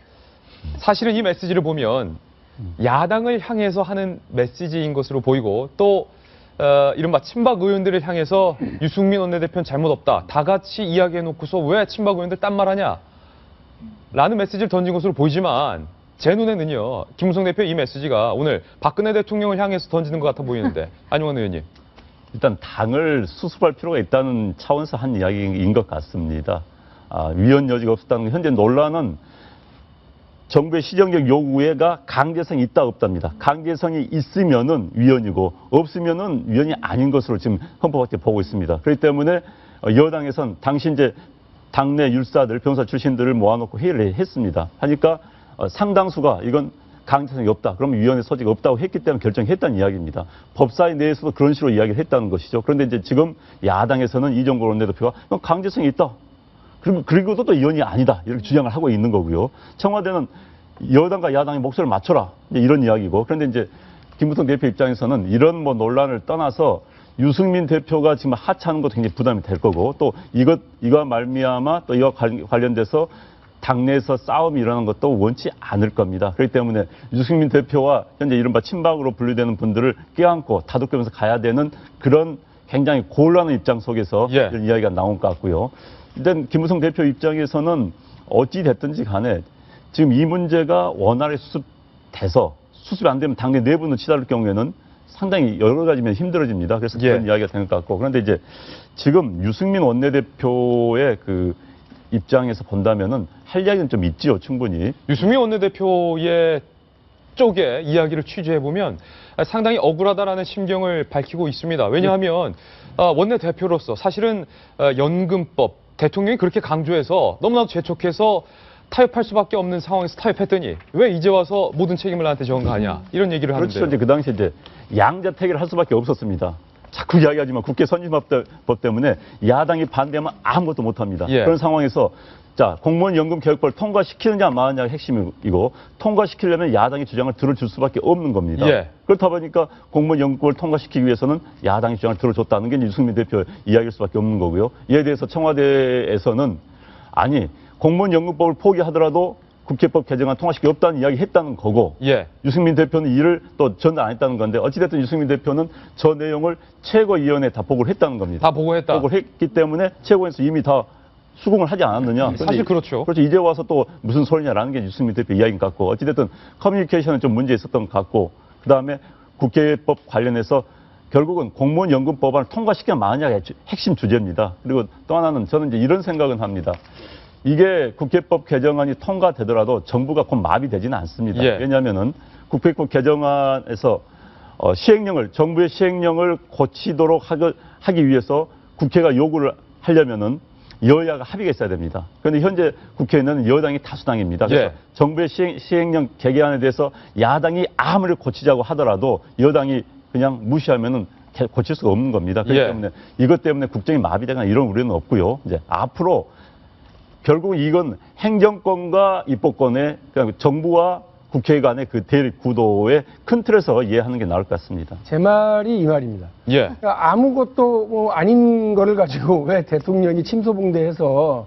사실은 이 메시지를 보면 야당을 향해서 하는 메시지인 것으로 보이고 또 이른바 친박 의원들을 향해서 유승민 원내대표는 잘못 없다. 다 같이 이야기해놓고서 왜 친박 의원들 딴말하냐. 라는 메시지를 던진 것으로 보이지만 제 눈에는요, 김무성 대표의 이 메시지가 오늘 박근혜 대통령을 향해서 던지는 것 같아 보이는데, 안용환 의원님. 일단 당을 수습할 필요가 있다는 차원에서 한 이야기인 것 같습니다. 위헌 여지가 없었다는 게 현재 논란은 정부의 시정적 요구가 강제성이 있다 없답니다. 강제성이 있으면은 위헌이고 없으면은 위헌이 아닌 것으로 지금 헌법학계 보고 있습니다. 그렇기 때문에 여당에선 당시 이제 당내 율사들, 변호사 출신들을 모아놓고 회의를 했습니다. 하니까 상당수가 이건 강제성이 없다. 그러면 위헌의 소지가 없다고 했기 때문에 결정했다는 이야기입니다. 법사위 내에서도 그런 식으로 이야기를 했다는 것이죠. 그런데 이제 지금 야당에서는 이정걸 원내대표가 강제성이 있다. 그리고도 또 위헌이 아니다. 이렇게 주장을 하고 있는 거고요. 청와대는 여당과 야당의 목소리를 맞춰라. 이런 이야기고. 그런데 이제 김무성 대표 입장에서는 이런 뭐 논란을 떠나서 유승민 대표가 지금 하차하는 것도 굉장히 부담이 될 거고 또 이거와 말미암아 또 이와 관련돼서 당내에서 싸움이 일어나는 것도 원치 않을 겁니다. 그렇기 때문에 유승민 대표와 현재 이른바 친박으로 분류되는 분들을 껴안고 다독거면서 가야 되는 그런 굉장히 곤란한 입장 속에서 이런 이야기가 나온 것 같고요. 일단 김무성 대표 입장에서는 어찌 됐든지 간에 지금 이 문제가 원활하게 수습돼서 수습이 안 되면 당내 내부는 치달을 경우에는 상당히 여러 가지면 힘들어집니다. 그래서 그런 이야기가 된 것 같고 그런데 이제 지금 유승민 원내대표의 그 입장에서 본다면은 할 이야기는 좀 있지요, 충분히. 유승민 원내대표의 쪽의 이야기를 취재해보면 상당히 억울하다라는 심경을 밝히고 있습니다. 왜냐하면 원내대표로서 사실은 연금법, 대통령이 그렇게 강조해서 너무나도 재촉해서 타협할 수밖에 없는 상황에서 타협했더니 왜 이제 와서 모든 책임을 나한테 전가하냐 이런 얘기를 하는데요. 그렇죠. 이제 그 당시에 이제 양자택일을 할 수밖에 없었습니다. 자꾸 이야기하지만 국회 선진화법 때문에 야당이 반대하면 아무것도 못합니다. 그런 상황에서 자 공무원 연금 개혁법을 통과시키느냐 마느냐가 핵심이고 통과시키려면 야당의 주장을 들어줄 수밖에 없는 겁니다. 그렇다 보니까 공무원 연금법을 통과시키기 위해서는 야당의 주장을 들어줬다는 게 유승민 대표 이야기일 수밖에 없는 거고요. 이에 대해서 청와대에서는 아니 공무원 연금법을 포기하더라도 국회법 개정안 통과시키 없다는 이야기 했다는 거고 유승민 대표는 이를 또 전달 안 했다는 건데 어찌됐든 유승민 대표는 저 내용을 최고위원회에 다 보고를 했다는 겁니다. 다 보고했다. 보고를 했기 때문에 최고위원회에서 이미 다 수긍을 하지 않았느냐. 사실 그렇죠. 그렇죠. 이제 와서 또 무슨 소리냐라는 게 유승민 대표 이야기인 것 같고 어찌됐든 커뮤니케이션은 좀 문제 있었던 것 같고 그다음에 국회법 관련해서 결국은 공무원 연금법안을 통과시키냐 마느냐가 핵심 주제입니다. 그리고 또 하나는 저는 이제 이런 생각은 합니다. 이게 국회법 개정안이 통과되더라도 정부가 곧 마비되지는 않습니다. 왜냐하면은 국회법 개정안에서 정부의 시행령을 고치도록 하기 위해서 국회가 요구를 하려면은 여야가 합의가 있어야 됩니다. 그런데 현재 국회에는 여당이 다수당입니다. 그래서 정부의 시행령 개개안에 대해서 야당이 아무리 고치자고 하더라도 여당이 그냥 무시하면은 고칠 수가 없는 겁니다. 그렇기 때문에 이것 때문에 국정이 마비되거나 이런 우려는 없고요. 이제 앞으로 결국 이건 행정권과 입법권의 그러니까 정부와 국회 간의 그 대립 구도의 큰 틀에서 이해하는 게 나을 것 같습니다. 제 말이 이 말입니다. 그러니까 아무것도 뭐 아닌 거를 가지고 왜 대통령이 침소봉대해서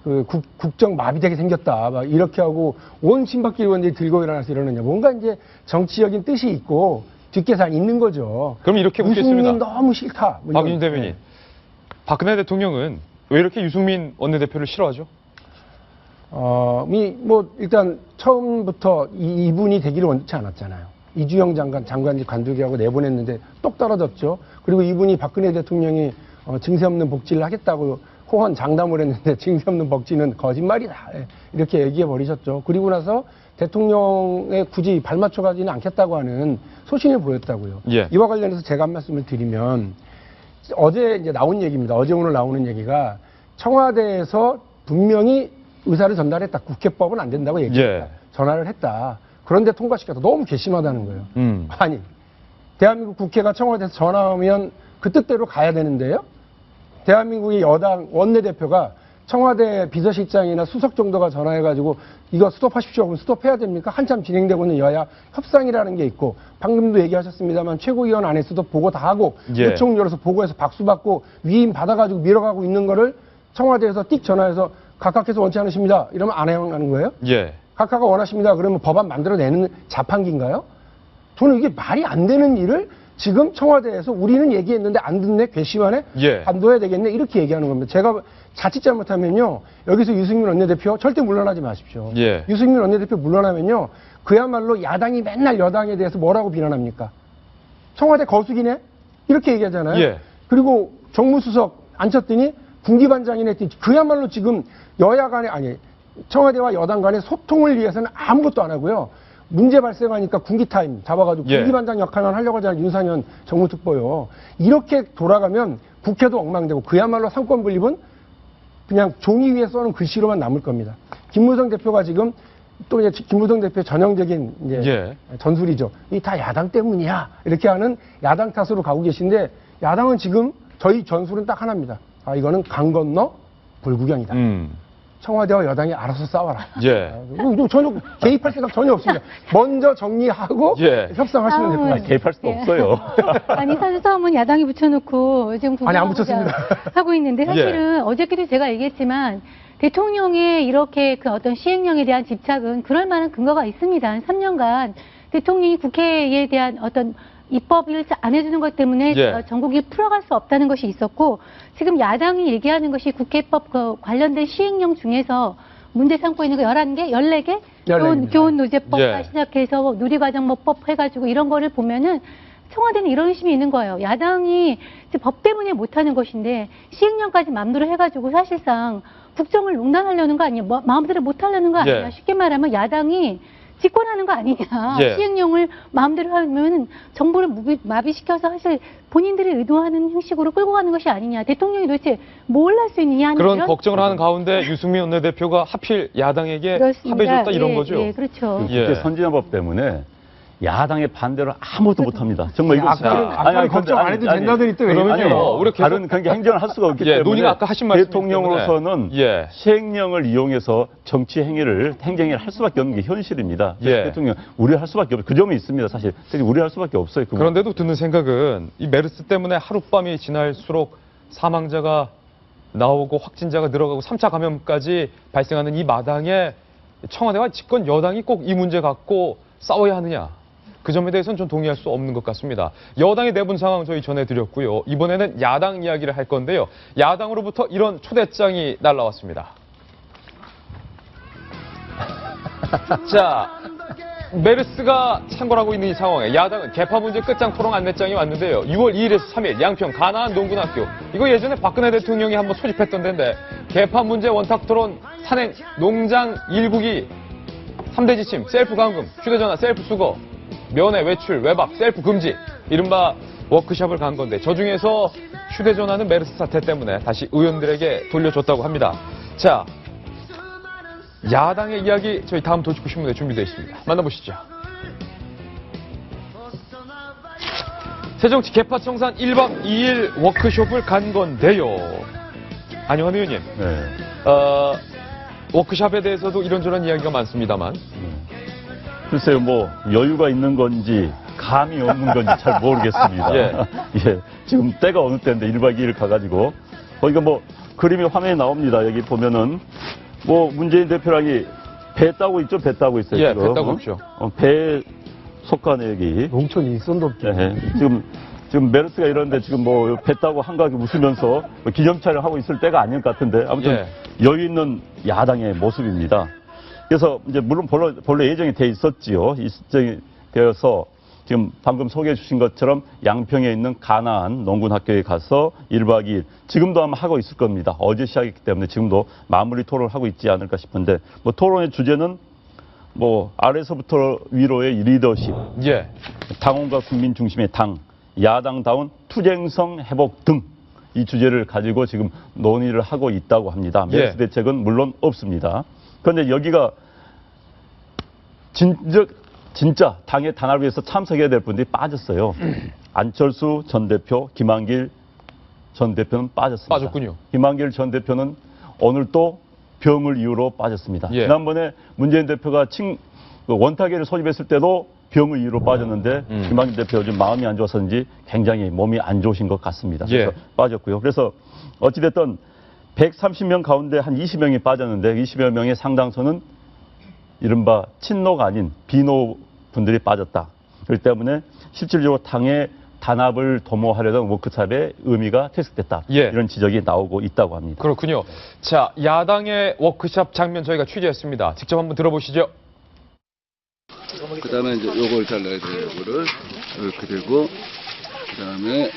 그 국정 마비되게 생겼다 막 이렇게 하고 온 친박계 의원들이 들고 일어나서 이러느냐. 뭔가 이제 정치적인 뜻이 있고 뒷계산이 있는 거죠. 그럼 이렇게 묻겠습니다. 유승민 너무 싫다. 뭐 박윤 대변인. 박근혜 대통령은 왜 이렇게 유승민 원내대표를 싫어하죠? 뭐 일단 처음부터 이분이 되기를 원치 않았잖아요. 이주영 장관이 관두기하고 내보냈는데 똑 떨어졌죠. 그리고 이분이 박근혜 대통령이 증세 없는 복지를 하겠다고 호언장담을 했는데 증세 없는 복지는 거짓말이다. 이렇게 얘기해 버리셨죠. 그리고 나서 대통령에 굳이 발맞춰 가지는 않겠다고 하는 소신을 보였다고요. 이와 관련해서 제가 한 말씀을 드리면 어제 이제 나온 얘기입니다. 어제 오늘 나오는 얘기가 청와대에서 분명히 의사를 전달했다. 국회법은 안 된다고 얘기했다. 전화를 했다. 그런데 통과시켰다. 너무 괘씸하다는 거예요. 아니, 대한민국 국회가 청와대에서 전화 오면 그 뜻대로 가야 되는데요. 대한민국의 여당 원내대표가 청와대 비서실장이나 수석 정도가 전화해가지고 이거 스톱하십시오. 그럼 스톱해야 됩니까? 한참 진행되고 있는 여야 협상이라는 게 있고 방금도 얘기하셨습니다만 최고위원 안에서도 보고 다 하고 요청 열어서 보고해서 박수 받고 위임 받아가지고 밀어가고 있는 거를 청와대에서 띡 전화해서 각하께서 원치 않으십니다. 이러면 안 해가는 거예요? 각하가 원하십니다. 그러면 법안 만들어내는 자판기인가요? 저는 이게 말이 안 되는 일을 지금 청와대에서 우리는 얘기했는데 안 듣네, 괘씸하네, 관둬야 되겠네 이렇게 얘기하는 겁니다. 제가 자칫 잘못하면요 여기서 유승민 원내대표 절대 물러나지 마십시오. 유승민 원내대표 물러나면요 그야말로 야당이 맨날 여당에 대해서 뭐라고 비난합니까? 청와대 거수기네? 이렇게 얘기하잖아요. 예. 그리고 정무수석 앉혔더니 군기반장이네. 그야말로 지금 여야 간에 아니 청와대와 여당 간의 소통을 위해서는 아무것도 안 하고요. 문제 발생하니까 군기 타임 잡아가지고 예. 군기반장 역할만 하려고 하잖아요. 윤상현 정무특보요. 이렇게 돌아가면 국회도 엉망되고 그야말로 상권 분립은 그냥 종이 위에 써놓은 글씨로만 남을 겁니다. 김무성 대표가 지금 또 이제 김무성 대표의 전형적인 이제 예. 전술이죠. 이 다 야당 때문이야. 이렇게 하는 야당 탓으로 가고 계신데 야당은 지금 저희 전술은 딱 하나입니다. 아, 이거는 강 건너 불구경이다. 청와대와 여당이 알아서 싸워라. 예. 전혀 개입할 생각 전혀 없습니다. 먼저 정리하고 예. 협상하시면 될 것 같아요. 개입할 수도 없어요. 아니 사실 싸움은 야당이 붙여놓고 지금 아니, 안 붙였습니다. 하고 있는데 사실은 어저께도 제가 얘기했지만 대통령의 이렇게 그 어떤 시행령에 대한 집착은 그럴 만한 근거가 있습니다. 한 3년간 대통령이 국회에 대한 어떤 입법을 안 해주는 것 때문에 예. 전국이 풀어갈 수 없다는 것이 있었고 지금 야당이 얘기하는 것이 국회법 그 관련된 시행령 중에서 문제 삼고 있는 거 11개? 14개? 14개입니다. 교훈노제법과 예. 시작해서 누리과정법법 해가지고 이런 거를 보면은 청와대는 이런 의심이 있는 거예요. 야당이 이제 법 때문에 못하는 것인데 시행령까지 마음대로 해가지고 사실상 국정을 농단하려는 거 아니냐, 마음대로 못하려는 거 아니냐. 예. 쉽게 말하면 야당이 집권하는 거 아니냐. 예. 시행령을 마음대로 하면 정부를 마비시켜서 사실 본인들이 의도하는 형식으로 끌고 가는 것이 아니냐. 대통령이 도대체 뭘 할 수 있느냐 하는 그런 이런 걱정을 하는 가운데 유승민 원내대표가 하필 야당에게 그렇습니다. 합해줬다 이런 예, 거죠. 예, 그렇죠. 예. 국회 선진화법 때문에 야당의 반대로 아무것도 못합니다. 정말 이거 아까는 걱정 안 해도 된다더니 또 그러면요. 아니요. 우리 계속- 다른 그런 게 행정을 할 수가 없기 예, 때문에 논의가 아까 하신 말씀 대통령으로서는 예. 시행령을 이용해서 정치 행위를 행정을 할 수밖에 없는 게 현실입니다. 그래서 예. 대통령 우려할 수밖에 없어요. 그 점이 있습니다. 사실 우려할 수밖에 없어요. 그거. 그런데도 드는 생각은 이 메르스 때문에 하룻밤이 지날수록 사망자가 나오고 확진자가 늘어가고 3차 감염까지 발생하는 이 마당에 청와대와 집권 여당이 꼭 이 문제 갖고 싸워야 하느냐. 그 점에 대해서는 좀 동의할 수 없는 것 같습니다. 여당의 내분 상황 저희 전해드렸고요. 이번에는 야당 이야기를 할 건데요. 야당으로부터 이런 초대장이 날라왔습니다. 자, 메르스가 창궐하고 있는 이 상황에 야당은 개파 문제 끝장 토론 안내장이 왔는데요. 6월 2일에서 3일 양평 가나안 농군학교. 이거 예전에 박근혜 대통령이 한번 소집했던 데인데 개파 문제 원탁 토론 산행 농장 1국이 3대 지침 셀프 감금, 휴대전화 셀프 수거, 면회, 외출, 외박, 셀프 금지, 이른바 워크숍을 간 건데 저 중에서 휴대전화는 메르스 사태 때문에 다시 의원들에게 돌려줬다고 합니다. 자, 야당의 이야기 저희 다음 도집구 신문에 준비되어 있습니다. 만나보시죠. 새정치 개파 청산 1박 2일 워크숍을 간 건데요. 안녕한 의원님. 네. 워크숍에 대해서도 이런저런 이야기가 많습니다만. 글쎄요, 뭐 여유가 있는 건지 감이 없는 건지 잘 모르겠습니다. 예. 예, 지금 때가 어느 때인데 1박 2일 가가지고 거기가 뭐 그림이 화면에 나옵니다. 여기 보면은 뭐 문재인 대표랑이 배 따고 있죠, 배 따고 있어요. 예, 지금. 배 따고 있죠. 배에 속가네 여기. 농촌이 일손도 없죠. 예, 지금 메르스가 이러는데 지금 뭐 배 따고 한가하게 웃으면서 뭐 기념 촬영하고 있을 때가 아닐 것 같은데 아무튼 예. 여유 있는 야당의 모습입니다. 그래서 이제 물론 본래 예정이 돼 있었지요. 예정이 되어서 지금 방금 소개해 주신 것처럼 양평에 있는 가나안 농군학교에 가서 1박 2일 지금도 아마 하고 있을 겁니다. 어제 시작했기 때문에 지금도 마무리 토론을 하고 있지 않을까 싶은데 뭐 토론의 주제는 뭐 아래서부터 위로의 리더십, 예. 당원과 국민 중심의 당, 야당다운 투쟁성 회복 등 이 주제를 가지고 지금 논의를 하고 있다고 합니다. 메르스 예. 대책은 물론 없습니다. 그런데 여기가 진짜 당의 단합을 위해서 참석해야 될 분들이 빠졌어요. 안철수 전 대표, 김한길 전 대표는 빠졌습니다. 빠졌군요. 김한길 전 대표는 오늘 또 병을 이유로 빠졌습니다. 예. 지난번에 문재인 대표가 원탁회를 소집했을 때도 병을 이유로 빠졌는데 김한길 대표 요즘 마음이 안 좋아서인지 굉장히 몸이 안 좋으신 것 같습니다. 그래서 예. 빠졌고요. 그래서 어찌됐든 130명 가운데 한 20명이 빠졌는데 20여 명의 상당수는 이른바 친노가 아닌 비노 분들이 빠졌다. 그렇기 때문에 실질적으로 당의 단합을 도모하려던 워크숍의 의미가 퇴색됐다. 예. 이런 지적이 나오고 있다고 합니다. 그렇군요. 자, 야당의 워크숍 장면 저희가 취재했습니다. 직접 한번 들어보시죠. 그 다음에 이제 요걸 잘라야 돼요, 요거를. 이렇게 되고, 그다음에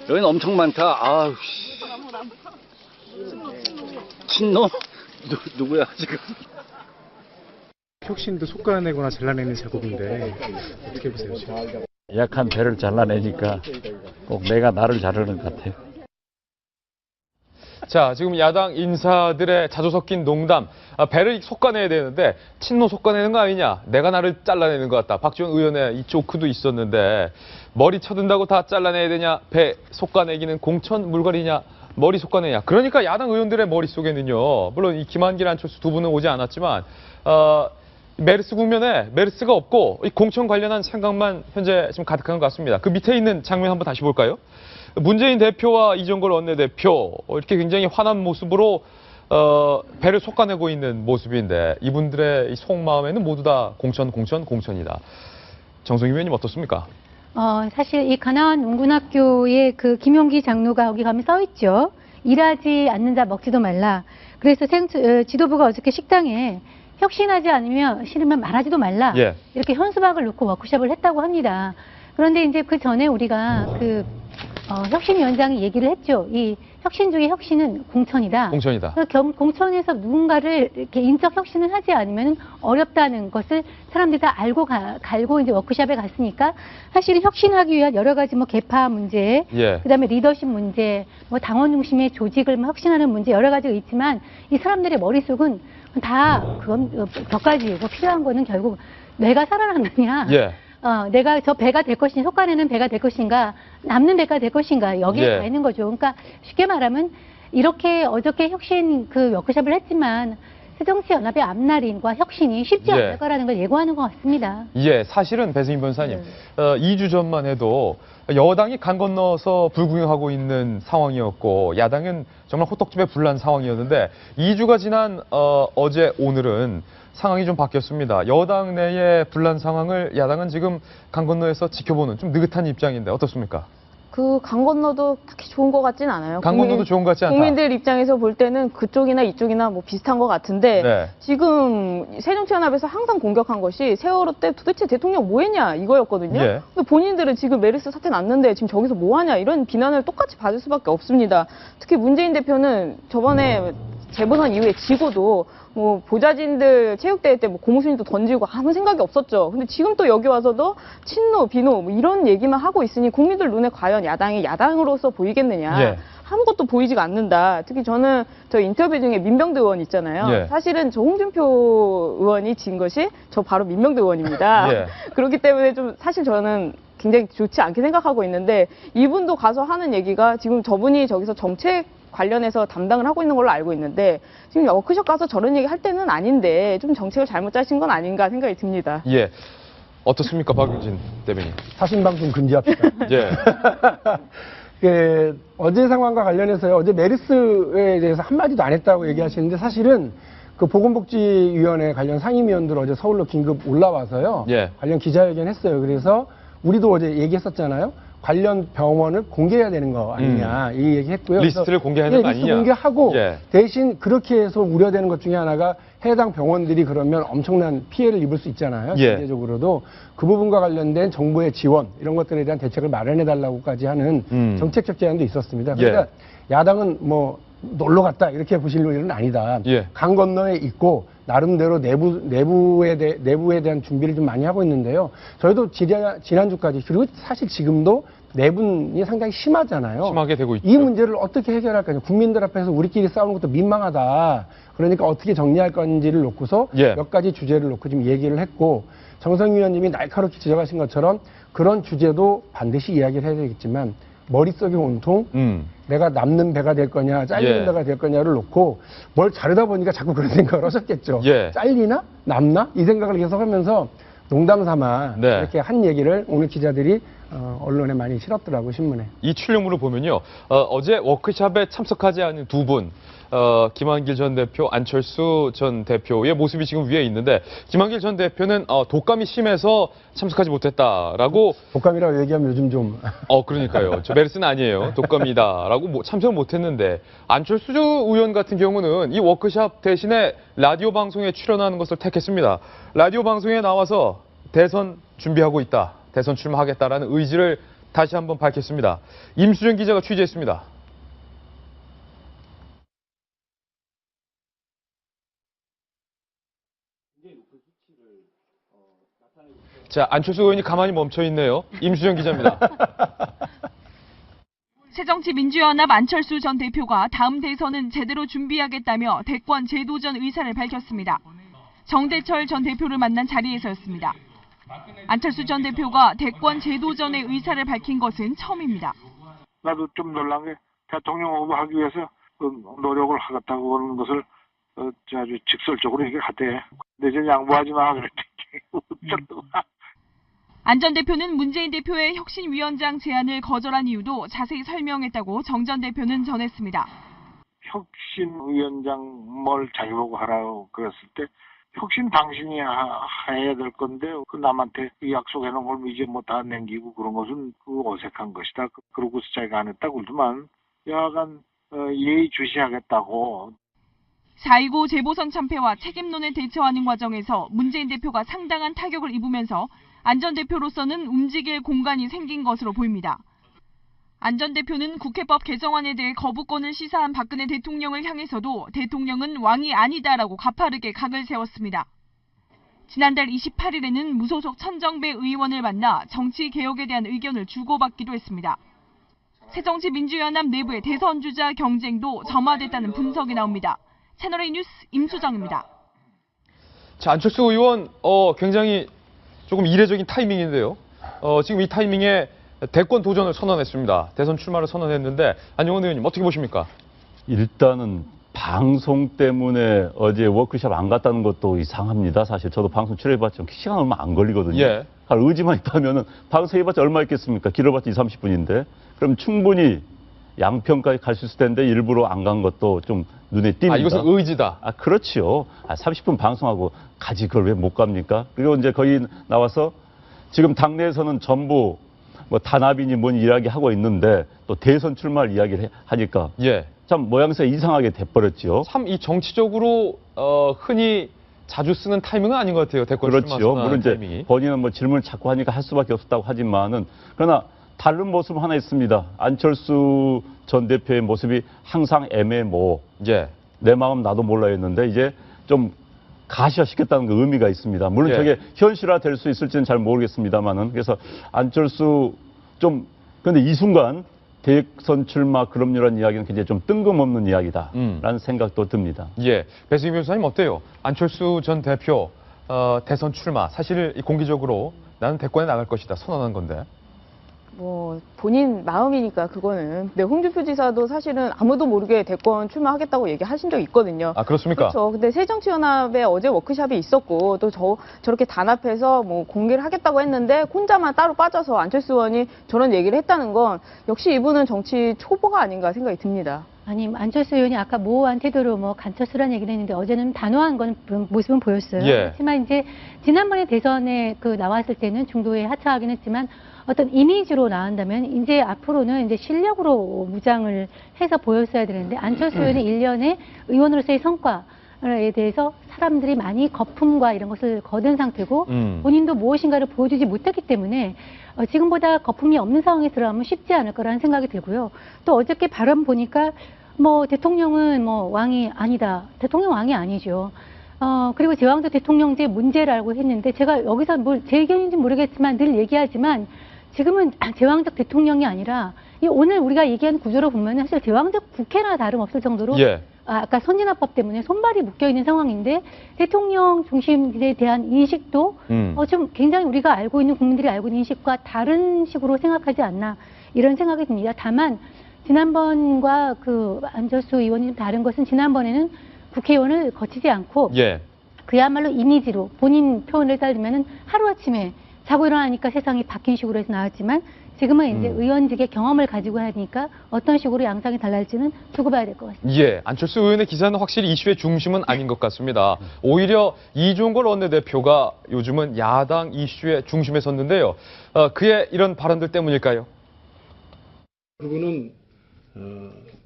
여기는 엄청 많다. 아우 씨. 친노? 누구야 지금? 혁신도 솎아내거나 잘라내는 작업인데 어떻게 보세요 지금? 약한 배를 잘라내니까 꼭 내가 나를 자르는 것 같아요. 자, 지금 야당 인사들의 자주 섞인 농담. 배를 솎아내야 되는데 친노 솎아내는 거 아니냐. 내가 나를 잘라내는 것 같다. 박지원 의원의 이 조크도 있었는데 머리 쳐든다고 다 잘라내야 되냐. 배 솎아내기는 공천 물건이냐. 머리 솎아내냐. 그러니까 야당 의원들의 머릿속에는요. 물론 이 김한길, 안철수 두 분은 오지 않았지만 메르스 국면에 메르스가 없고 이 공천 관련한 생각만 현재 지금 가득한 것 같습니다. 그 밑에 있는 장면 한번 다시 볼까요? 문재인 대표와 이정걸 원내대표 이렇게 굉장히 화난 모습으로 배를 솎아내고 있는 모습인데 이분들의 이 속마음에는 모두 다 공천이다. 정성희 의원님 어떻습니까? 사실 이 가나안 농군학교의 그 김용기 장로가 거기 가면 써 있죠. 일하지 않는 자 먹지도 말라. 그래서 지도부가 어저께 식당에 혁신하지 않으면 싫으면 말하지도 말라. 예. 이렇게 현수막을 놓고 워크숍을 했다고 합니다. 그런데 이제 그 전에 우리가 혁신위원장이 얘기를 했죠. 이 혁신 중에 혁신은 공천이다. 그래서 공천에서 누군가를 이렇게 인적 혁신을 하지 않으면 어렵다는 것을 사람들이 다 갈고 이제 워크숍에 갔으니까 사실 혁신하기 위한 여러 가지 뭐 개파 문제, 예. 그다음에 리더십 문제, 뭐 당원 중심의 조직을 혁신하는 문제 여러 가지가 있지만 이 사람들의 머릿속은 다 그건 몇 가지고 필요한 거는 결국 내가 살아남느냐. 예. 내가 저 배가 될 것인가, 솎아내는 배가 될 것인가, 남는 배가 될 것인가, 여기에 예. 가 있는 거죠. 그러니까 쉽게 말하면 이렇게 어저께 혁신 그 워크숍을 했지만 새정치연합의 앞날인과 혁신이 쉽지 예. 않을 거라는 걸 예고하는 것 같습니다. 예, 사실은 배승희 변호사님, 2주 전만 해도 여당이 강 건너서 불구경하고 있는 상황이었고 야당은 정말 호떡집에 불난 상황이었는데 2주가 지난 어제 오늘은 상황이 좀 바뀌었습니다. 여당 내의 분란 상황을 야당은 지금 강 건너에서 지켜보는 좀 느긋한 입장인데 어떻습니까? 그 강 건너도 딱히 좋은 것 같진 않아요. 강 건너도 좋은 것 같지 않다. 국민들 입장에서 볼 때는 그쪽이나 이쪽이나 뭐 비슷한 것 같은데 네. 지금 새정치연합에서 항상 공격한 것이 세월호 때 도대체 대통령 뭐 했냐 이거였거든요. 예. 근데 본인들은 지금 메르스 사태 났는데 지금 저기서 뭐 하냐 이런 비난을 똑같이 받을 수밖에 없습니다. 특히 문재인 대표는 저번에 재보선 이후에 지고도 뭐 보좌진들 체육대회 때 뭐 고무신도 던지고 아무 생각이 없었죠. 근데 지금 또 여기 와서도 친노, 비노 뭐 이런 얘기만 하고 있으니 국민들 눈에 과연 야당이 야당으로서 보이겠느냐. 예. 아무것도 보이지가 않는다. 특히 저는 저 인터뷰 중에 민병대 의원 있잖아요. 예. 사실은 저 홍준표 의원이 진 것이 저 바로 민병대 의원입니다. 예. 그렇기 때문에 좀 사실 저는 굉장히 좋지 않게 생각하고 있는데 이분도 가서 하는 얘기가 지금 저분이 저기서 정책 관련해서 담당을 하고 있는 걸로 알고 있는데 지금 워크숍 가서 저런 얘기 할 때는 아닌데 좀 정책을 잘못 짜신 건 아닌가 생각이 듭니다. 예. 어떻습니까, 박용진 대변인? 사신방송 금지합시다. 예. 어제 상황과 관련해서요. 어제 메르스에 대해서 한마디도 안 했다고 얘기하시는데 사실은 그 보건복지위원회 관련 상임위원들 어제 서울로 긴급 올라와서요. 예. 관련 기자회견 했어요. 그래서 우리도 어제 얘기했었잖아요. 관련 병원을 공개해야 되는 거 아니냐 이 얘기했고요. 리스트를 공개하는 거 리스트 아니냐. 공개하고 예. 대신 그렇게 해서 우려되는 것 중에 하나가 해당 병원들이 그러면 엄청난 피해를 입을 수 있잖아요. 예. 경제적으로도 그 부분과 관련된 정부의 지원 이런 것들에 대한 대책을 마련해달라고까지 하는 정책적 제안도 있었습니다. 그러니까 야당은 뭐 놀러 갔다 이렇게 보실 일은 아니다. 예. 강 건너에 있고 나름대로 내부에 대한 준비를 좀 많이 하고 있는데요. 저희도 지난주까지 그리고 사실 지금도 내분이 상당히 심하잖아요. 심하게 되고 있죠. 이 문제를 어떻게 해결할까요? 국민들 앞에서 우리끼리 싸우는 것도 민망하다. 그러니까 어떻게 정리할 건지를 놓고서 예. 몇 가지 주제를 놓고 좀 얘기를 했고 정성희 의원님이 날카롭게 지적하신 것처럼 그런 주제도 반드시 이야기를 해야 되겠지만 머릿속에 온통 내가 남는 배가 될 거냐 잘리는 예. 배가 될 거냐를 놓고 뭘 자르다 보니까 자꾸 그런 생각을 하셨겠죠. 예. 잘리나? 남나? 이 생각을 계속 하면서 농담 삼아 네. 이렇게 한 얘기를 오늘 기자들이 언론에 많이 실었더라고요. 신문에. 이 출력물을 보면요. 어제 워크숍에 참석하지 않은 두 분, 김한길 전 대표, 안철수 전 대표의 모습이 지금 위에 있는데 김한길 전 대표는 독감이 심해서 참석하지 못했다라고. 독감이라고 얘기하면 요즘 좀. 그러니까요. 저 메르스는 아니에요. 독감이다라고 참석을 못했는데 안철수 의원 같은 경우는 이 워크숍 대신에 라디오 방송에 출연하는 것을 택했습니다. 라디오 방송에 나와서 대선 준비하고 있다. 대선 출마하겠다라는 의지를 다시 한번 밝혔습니다. 임수정 기자가 취재했습니다. 자, 안철수 의원이 가만히 멈춰 있네요. 임수정 기자입니다. 새정치민주연합 안철수 전 대표가 다음 대선은 제대로 준비하겠다며 대권 재도전 의사를 밝혔습니다. 정대철 전 대표를 만난 자리에서였습니다. 안철수 전 대표가 대권 재도전의 의사를 밝힌 것은 처음입니다. 나도 좀 놀란 게 대통령 후보하기 위해서 노력을 하겠다고 하는 것을 아주 직설적으로 얘기하대. 근데 이제 양보하지 마 그랬더니 안 전 대표는 문재인 대표의 혁신위원장 제안을 거절한 이유도 자세히 설명했다고 정 전 대표는 전했습니다. 혁신위원장 뭘 자기보고 하라고 그랬을 때 혁신 당신이 해야 될 건데 그 남한테 약속해놓은 걸 이제 뭐 다 남기고 그런 것은 그 어색한 것이다. 그러고서 자기가 안 했다고 그러더만 여하간 예의주시하겠다고. 4.19 재보선 참패와 책임론에 대처하는 과정에서 문재인 대표가 상당한 타격을 입으면서 안 전 대표로서는 움직일 공간이 생긴 것으로 보입니다. 안 전 대표는 국회법 개정안에 대해 거부권을 시사한 박근혜 대통령을 향해서도 대통령은 왕이 아니다라고 가파르게 각을 세웠습니다. 지난달 28일에는 무소속 천정배 의원을 만나 정치개혁에 대한 의견을 주고받기도 했습니다. 새정치민주연합 내부의 대선 주자 경쟁도 점화됐다는 분석이 나옵니다. 채널A 뉴스 임수정입니다. 자, 안철수 의원 굉장히 조금 이례적인 타이밍인데요. 지금 이 타이밍에 대권 도전을 선언했습니다. 대선 출마를 선언했는데 안용원 의원님 어떻게 보십니까? 일단은 방송 때문에 어제 워크숍 안 갔다는 것도 이상합니다. 사실 저도 방송 출연해봤죠. 시간 얼마 안 걸리거든요. 예. 의지만 있다면은 방송해봤자 얼마 있겠습니까? 길어봤자 20, 30분인데. 그럼 충분히 양평까지 갈 수 있을 텐데 일부러 안 간 것도 좀 눈에 띕니다. 이것은 의지다. 그렇죠. 30분 방송하고 가지 그걸 왜 못 갑니까? 그리고 이제 거기 나와서 지금 당내에서는 전부 뭐 단합이니 뭐니 이야기하고 있는데 또 대선 출마를 이야기를 하니까 예. 참 모양새가 이상하게 돼버렸죠. 참 이 정치적으로 흔히 자주 쓰는 타이밍은 아닌 것 같아요. 대권 출마 그렇죠. 선언하는 물론 이제 타이밍이. 본인은 뭐 질문을 자꾸 하니까 할 수밖에 없었다고 하지만은 그러나 다른 모습 하나 있습니다. 안철수 전 대표의 모습이 항상 애매모. 예. 내 마음 나도 몰라 했는데 이제 좀 가시화시켰다는 그 의미가 있습니다. 물론 예. 저게 현실화 될 수 있을지는 잘 모르겠습니다만은 그래서 안철수 근데 이 순간 대선 출마 그럼요라는 이야기는 굉장히 좀 뜬금없는 이야기다라는 생각도 듭니다. 예. 배수임 변호사님 어때요? 안철수 전 대표 대선 출마 사실 공개적으로 나는 대권에 나갈 것이다 선언한 건데. 뭐 본인 마음이니까 그거는. 근데 홍준표 지사도 사실은 아무도 모르게 대권 출마하겠다고 얘기하신 적 있거든요. 아, 그렇습니까? 그렇죠. 근데 새정치연합에 어제 워크숍이 있었고 또 저렇게 단합해서 뭐 공개를 하겠다고 했는데 혼자만 따로 빠져서 안철수 의원이 저런 얘기를 했다는 건 역시 이분은 정치 초보가 아닌가 생각이 듭니다. 아니, 안철수 의원이 아까 모호한 태도로 뭐 간처스라는 얘기를 했는데 어제는 단호한 건 모습은 보였어요. 예. 하지만 이제 지난번에 대선에 나왔을 때는 중도에 하차하긴 했지만 어떤 이미지로 나온다면 이제 앞으로는 이제 실력으로 무장을 해서 보였어야 되는데 안철수 의원이 1년의 의원으로서의 성과에 대해서 사람들이 많이 거품과 이런 것을 거둔 상태고 본인도 무엇인가를 보여주지 못했기 때문에 지금보다 거품이 없는 상황에 들어가면 쉽지 않을 거라는 생각이 들고요. 또 어저께 발언 보니까 뭐 대통령은 뭐 왕이 아니다. 대통령 왕이 아니죠. 그리고 제왕적 대통령제 문제를 알고 했는데 제가 여기서 제 의견인지 모르겠지만 늘 얘기하지만 지금은 제왕적 대통령이 아니라 오늘 우리가 얘기한 구조로 보면 사실 제왕적 국회나 다름없을 정도로 예. 아까 선진화법 때문에 손발이 묶여있는 상황인데 대통령 중심에 대한 인식도 좀 굉장히 우리가 알고 있는 국민들이 알고 있는 인식과 다른 식으로 생각하지 않나 이런 생각이 듭니다. 다만 지난번과 안철수 의원이 좀 다른 것은 지난번에는 국회의원을 거치지 않고 예. 그야말로 이미지로 본인 표현을 따르면 하루아침에 자고 일어나니까 세상이 바뀐 식으로 해서 나왔지만 지금은 이제 의원직의 경험을 가지고 하니까 어떤 식으로 양상이 달라질지는 두고 봐야 될 것 같습니다. 예, 안철수 의원의 기사는 확실히 이슈의 중심은 아닌 것 같습니다. 오히려 이종걸 원내대표가 요즘은 야당 이슈의 중심에 섰는데요. 그의 이런 발언들 때문일까요? 그분은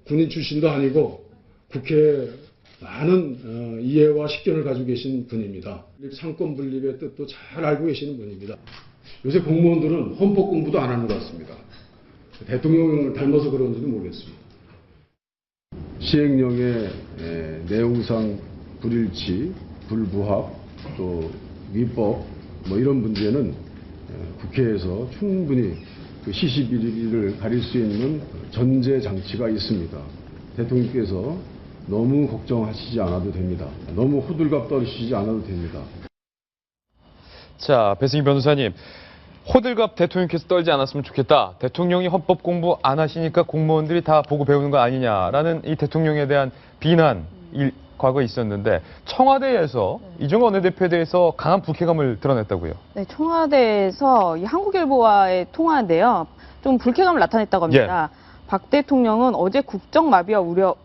군인 출신도 아니고 국회에 많은 이해와 식견을 가지고 계신 분입니다. 상권 분립의 뜻도 잘 알고 계시는 분입니다. 요새 공무원들은 헌법 공부도 안 하는 것 같습니다. 대통령을 닮아서 그런지도 모르겠습니다. 시행령의 내용상 불일치, 불부합, 또 위법 뭐 이런 문제는 국회에서 충분히 그 시시비비를 가릴 수 있는 전제 장치가 있습니다. 대통령께서 너무 걱정하시지 않아도 됩니다. 너무 호들갑 떨으시지 않아도 됩니다. 자, 배승희 변호사님. 호들갑 대통령께서 떨지 않았으면 좋겠다. 대통령이 헌법 공부 안 하시니까 공무원들이 다 보고 배우는 거 아니냐라는 이 대통령에 대한 비난 과거에 있었는데 청와대에서 이종걸 원내대표에 대해서 강한 불쾌감을 드러냈다고요. 네, 청와대에서 이 한국일보와의 통화인데요. 좀 불쾌감을 나타냈다고 합니다. 예. 박 대통령은 어제 국정마비와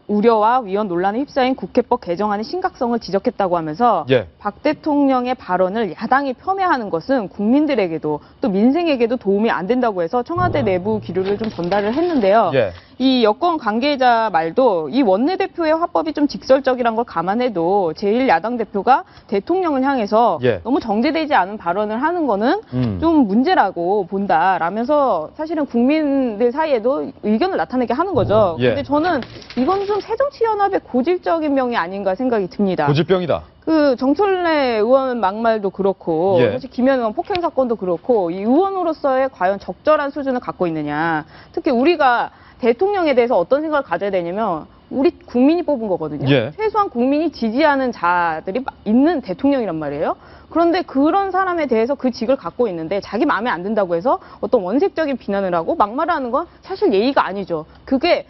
우려와 위헌 논란에 휩싸인 국회법 개정안의 심각성을 지적했다고 하면서 예. 박 대통령의 발언을 야당이 폄훼하는 것은 국민들에게도 또 민생에게도 도움이 안 된다고 해서 청와대 내부 기류를 좀 전달을 했는데요. 예. 이 여권 관계자 말도 이 원내대표의 화법이 좀 직설적이란 걸 감안해도 제1야당 대표가 대통령을 향해서 예. 너무 정제되지 않은 발언을 하는 거는 좀 문제라고 본다라면서 사실은 국민들 사이에도 의견을 나타내게 하는 거죠. 예. 근데 저는 이건 좀 새정치연합의 고질적인 병이 아닌가 생각이 듭니다. 고질병이다. 그 정철래 의원 막말도 그렇고 예. 사실 김현 의원 폭행 사건도 그렇고 이 의원으로서의 과연 적절한 수준을 갖고 있느냐. 특히 우리가 대통령에 대해서 어떤 생각을 가져야 되냐면 우리 국민이 뽑은 거거든요. 예. 최소한 국민이 지지하는 자들이 있는 대통령이란 말이에요. 그런데 그런 사람에 대해서 그 직을 갖고 있는데 자기 마음에 안 든다고 해서 어떤 원색적인 비난을 하고 막말하는 건 사실 예의가 아니죠. 그게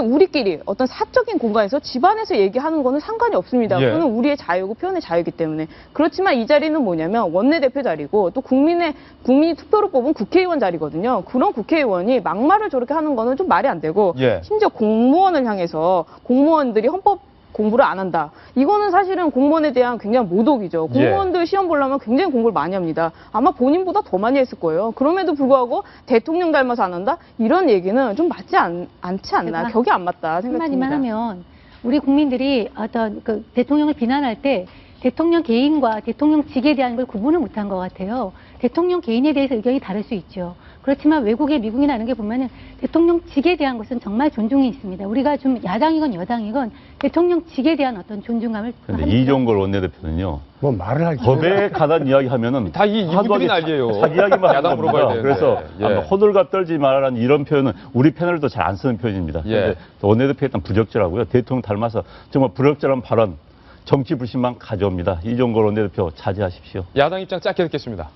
우리끼리 어떤 사적인 공간에서 집안에서 얘기하는 거는 상관이 없습니다. 예. 그거는 우리의 자유고 표현의 자유이기 때문에. 그렇지만 이 자리는 뭐냐면 원내대표 자리고 또 국민이 투표로 뽑은 국회의원 자리거든요. 그런 국회의원이 막말을 저렇게 하는 거는 좀 말이 안 되고 예. 심지어 공무원을 향해서 공무원들이 헌법 공부를 안 한다. 이거는 사실은 공무원에 대한 굉장히 모독이죠. 공무원들 시험 보려면 굉장히 공부를 많이 합니다. 아마 본인보다 더 많이 했을 거예요. 그럼에도 불구하고 대통령 닮아서 안 한다? 이런 얘기는 좀 맞지 않지 않나. 격이 안 맞다 생각합니다. 한마디만 하면 우리 국민들이 어떤 그 대통령을 비난할 때 대통령 개인과 대통령 직에 대한 걸 구분을 못한 것 같아요. 대통령 개인에 대해서 의견이 다를 수 있죠. 그렇지만 외국에 미국이나 이런 게 보면은 대통령 직에 대한 것은 정말 존중이 있습니다. 우리가 좀 야당이건 여당이건 대통령 직에 대한 어떤 존중감을. 근데 이종걸 원내대표는요. 뭐 말을 할 법에 가단 이야기 하면은 다 이분들이 난리예요. 자기 이야기만 야당 하는 물어봐야 겁니다. 되는데. 그래서 예. 호들갑 떨지 말라는 이런 표현은 우리 패널도 잘 안 쓰는 표현입니다. 예. 그런데 원내대표 일단 부적절하고요. 대통령 닮아서 정말 부적절한 발언, 정치 불신만 가져옵니다. 이종걸 원내대표 자제하십시오. 야당 입장 짧게 듣겠습니다.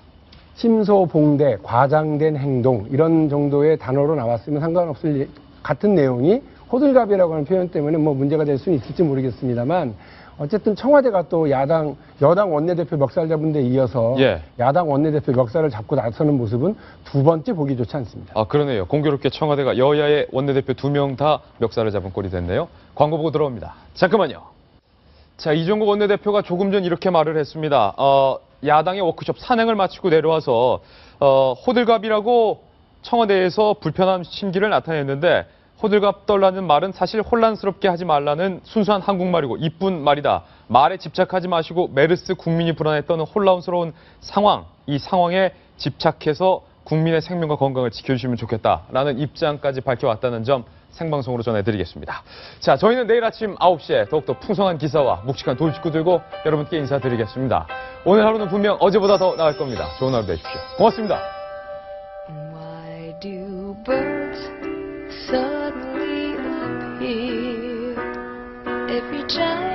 침소봉대, 과장된 행동 이런 정도의 단어로 나왔으면 상관없을 같은 내용이 호들갑이라고 하는 표현 때문에 뭐 문제가 될 수는 있을지 모르겠습니다만 어쨌든 청와대가 또 여당 원내대표 멱살 잡은 데 이어서 예. 야당 원내대표 멱살을 잡고 나서는 모습은 두 번째 보기 좋지 않습니다. 아, 그러네요. 공교롭게 청와대가 여야의 원내대표 2명 다 멱살을 잡은 꼴이 됐네요. 광고 보고 들어옵니다. 잠깐만요. 자, 이종국 원내대표가 조금 전 이렇게 말을 했습니다. 야당의 워크숍 산행을 마치고 내려와서 호들갑이라고 청와대에서 불편한 심기를 나타냈는데 호들갑 떨라는 말은 사실 혼란스럽게 하지 말라는 순수한 한국말이고 이쁜 말이다. 말에 집착하지 마시고 메르스 국민이 불안했던 혼란스러운 상황, 이 상황에 집착해서 국민의 생명과 건강을 지켜주시면 좋겠다라는 입장까지 밝혀왔다는 점 생방송으로 전해드리겠습니다. 자, 저희는 내일 아침 9시에 더욱더 풍성한 기사와 묵직한 돌직구 들고 여러분께 인사드리겠습니다. 오늘 하루는 분명 어제보다 더 나을 겁니다. 좋은 하루 되십시오. 고맙습니다. Why do birds suddenly appear every time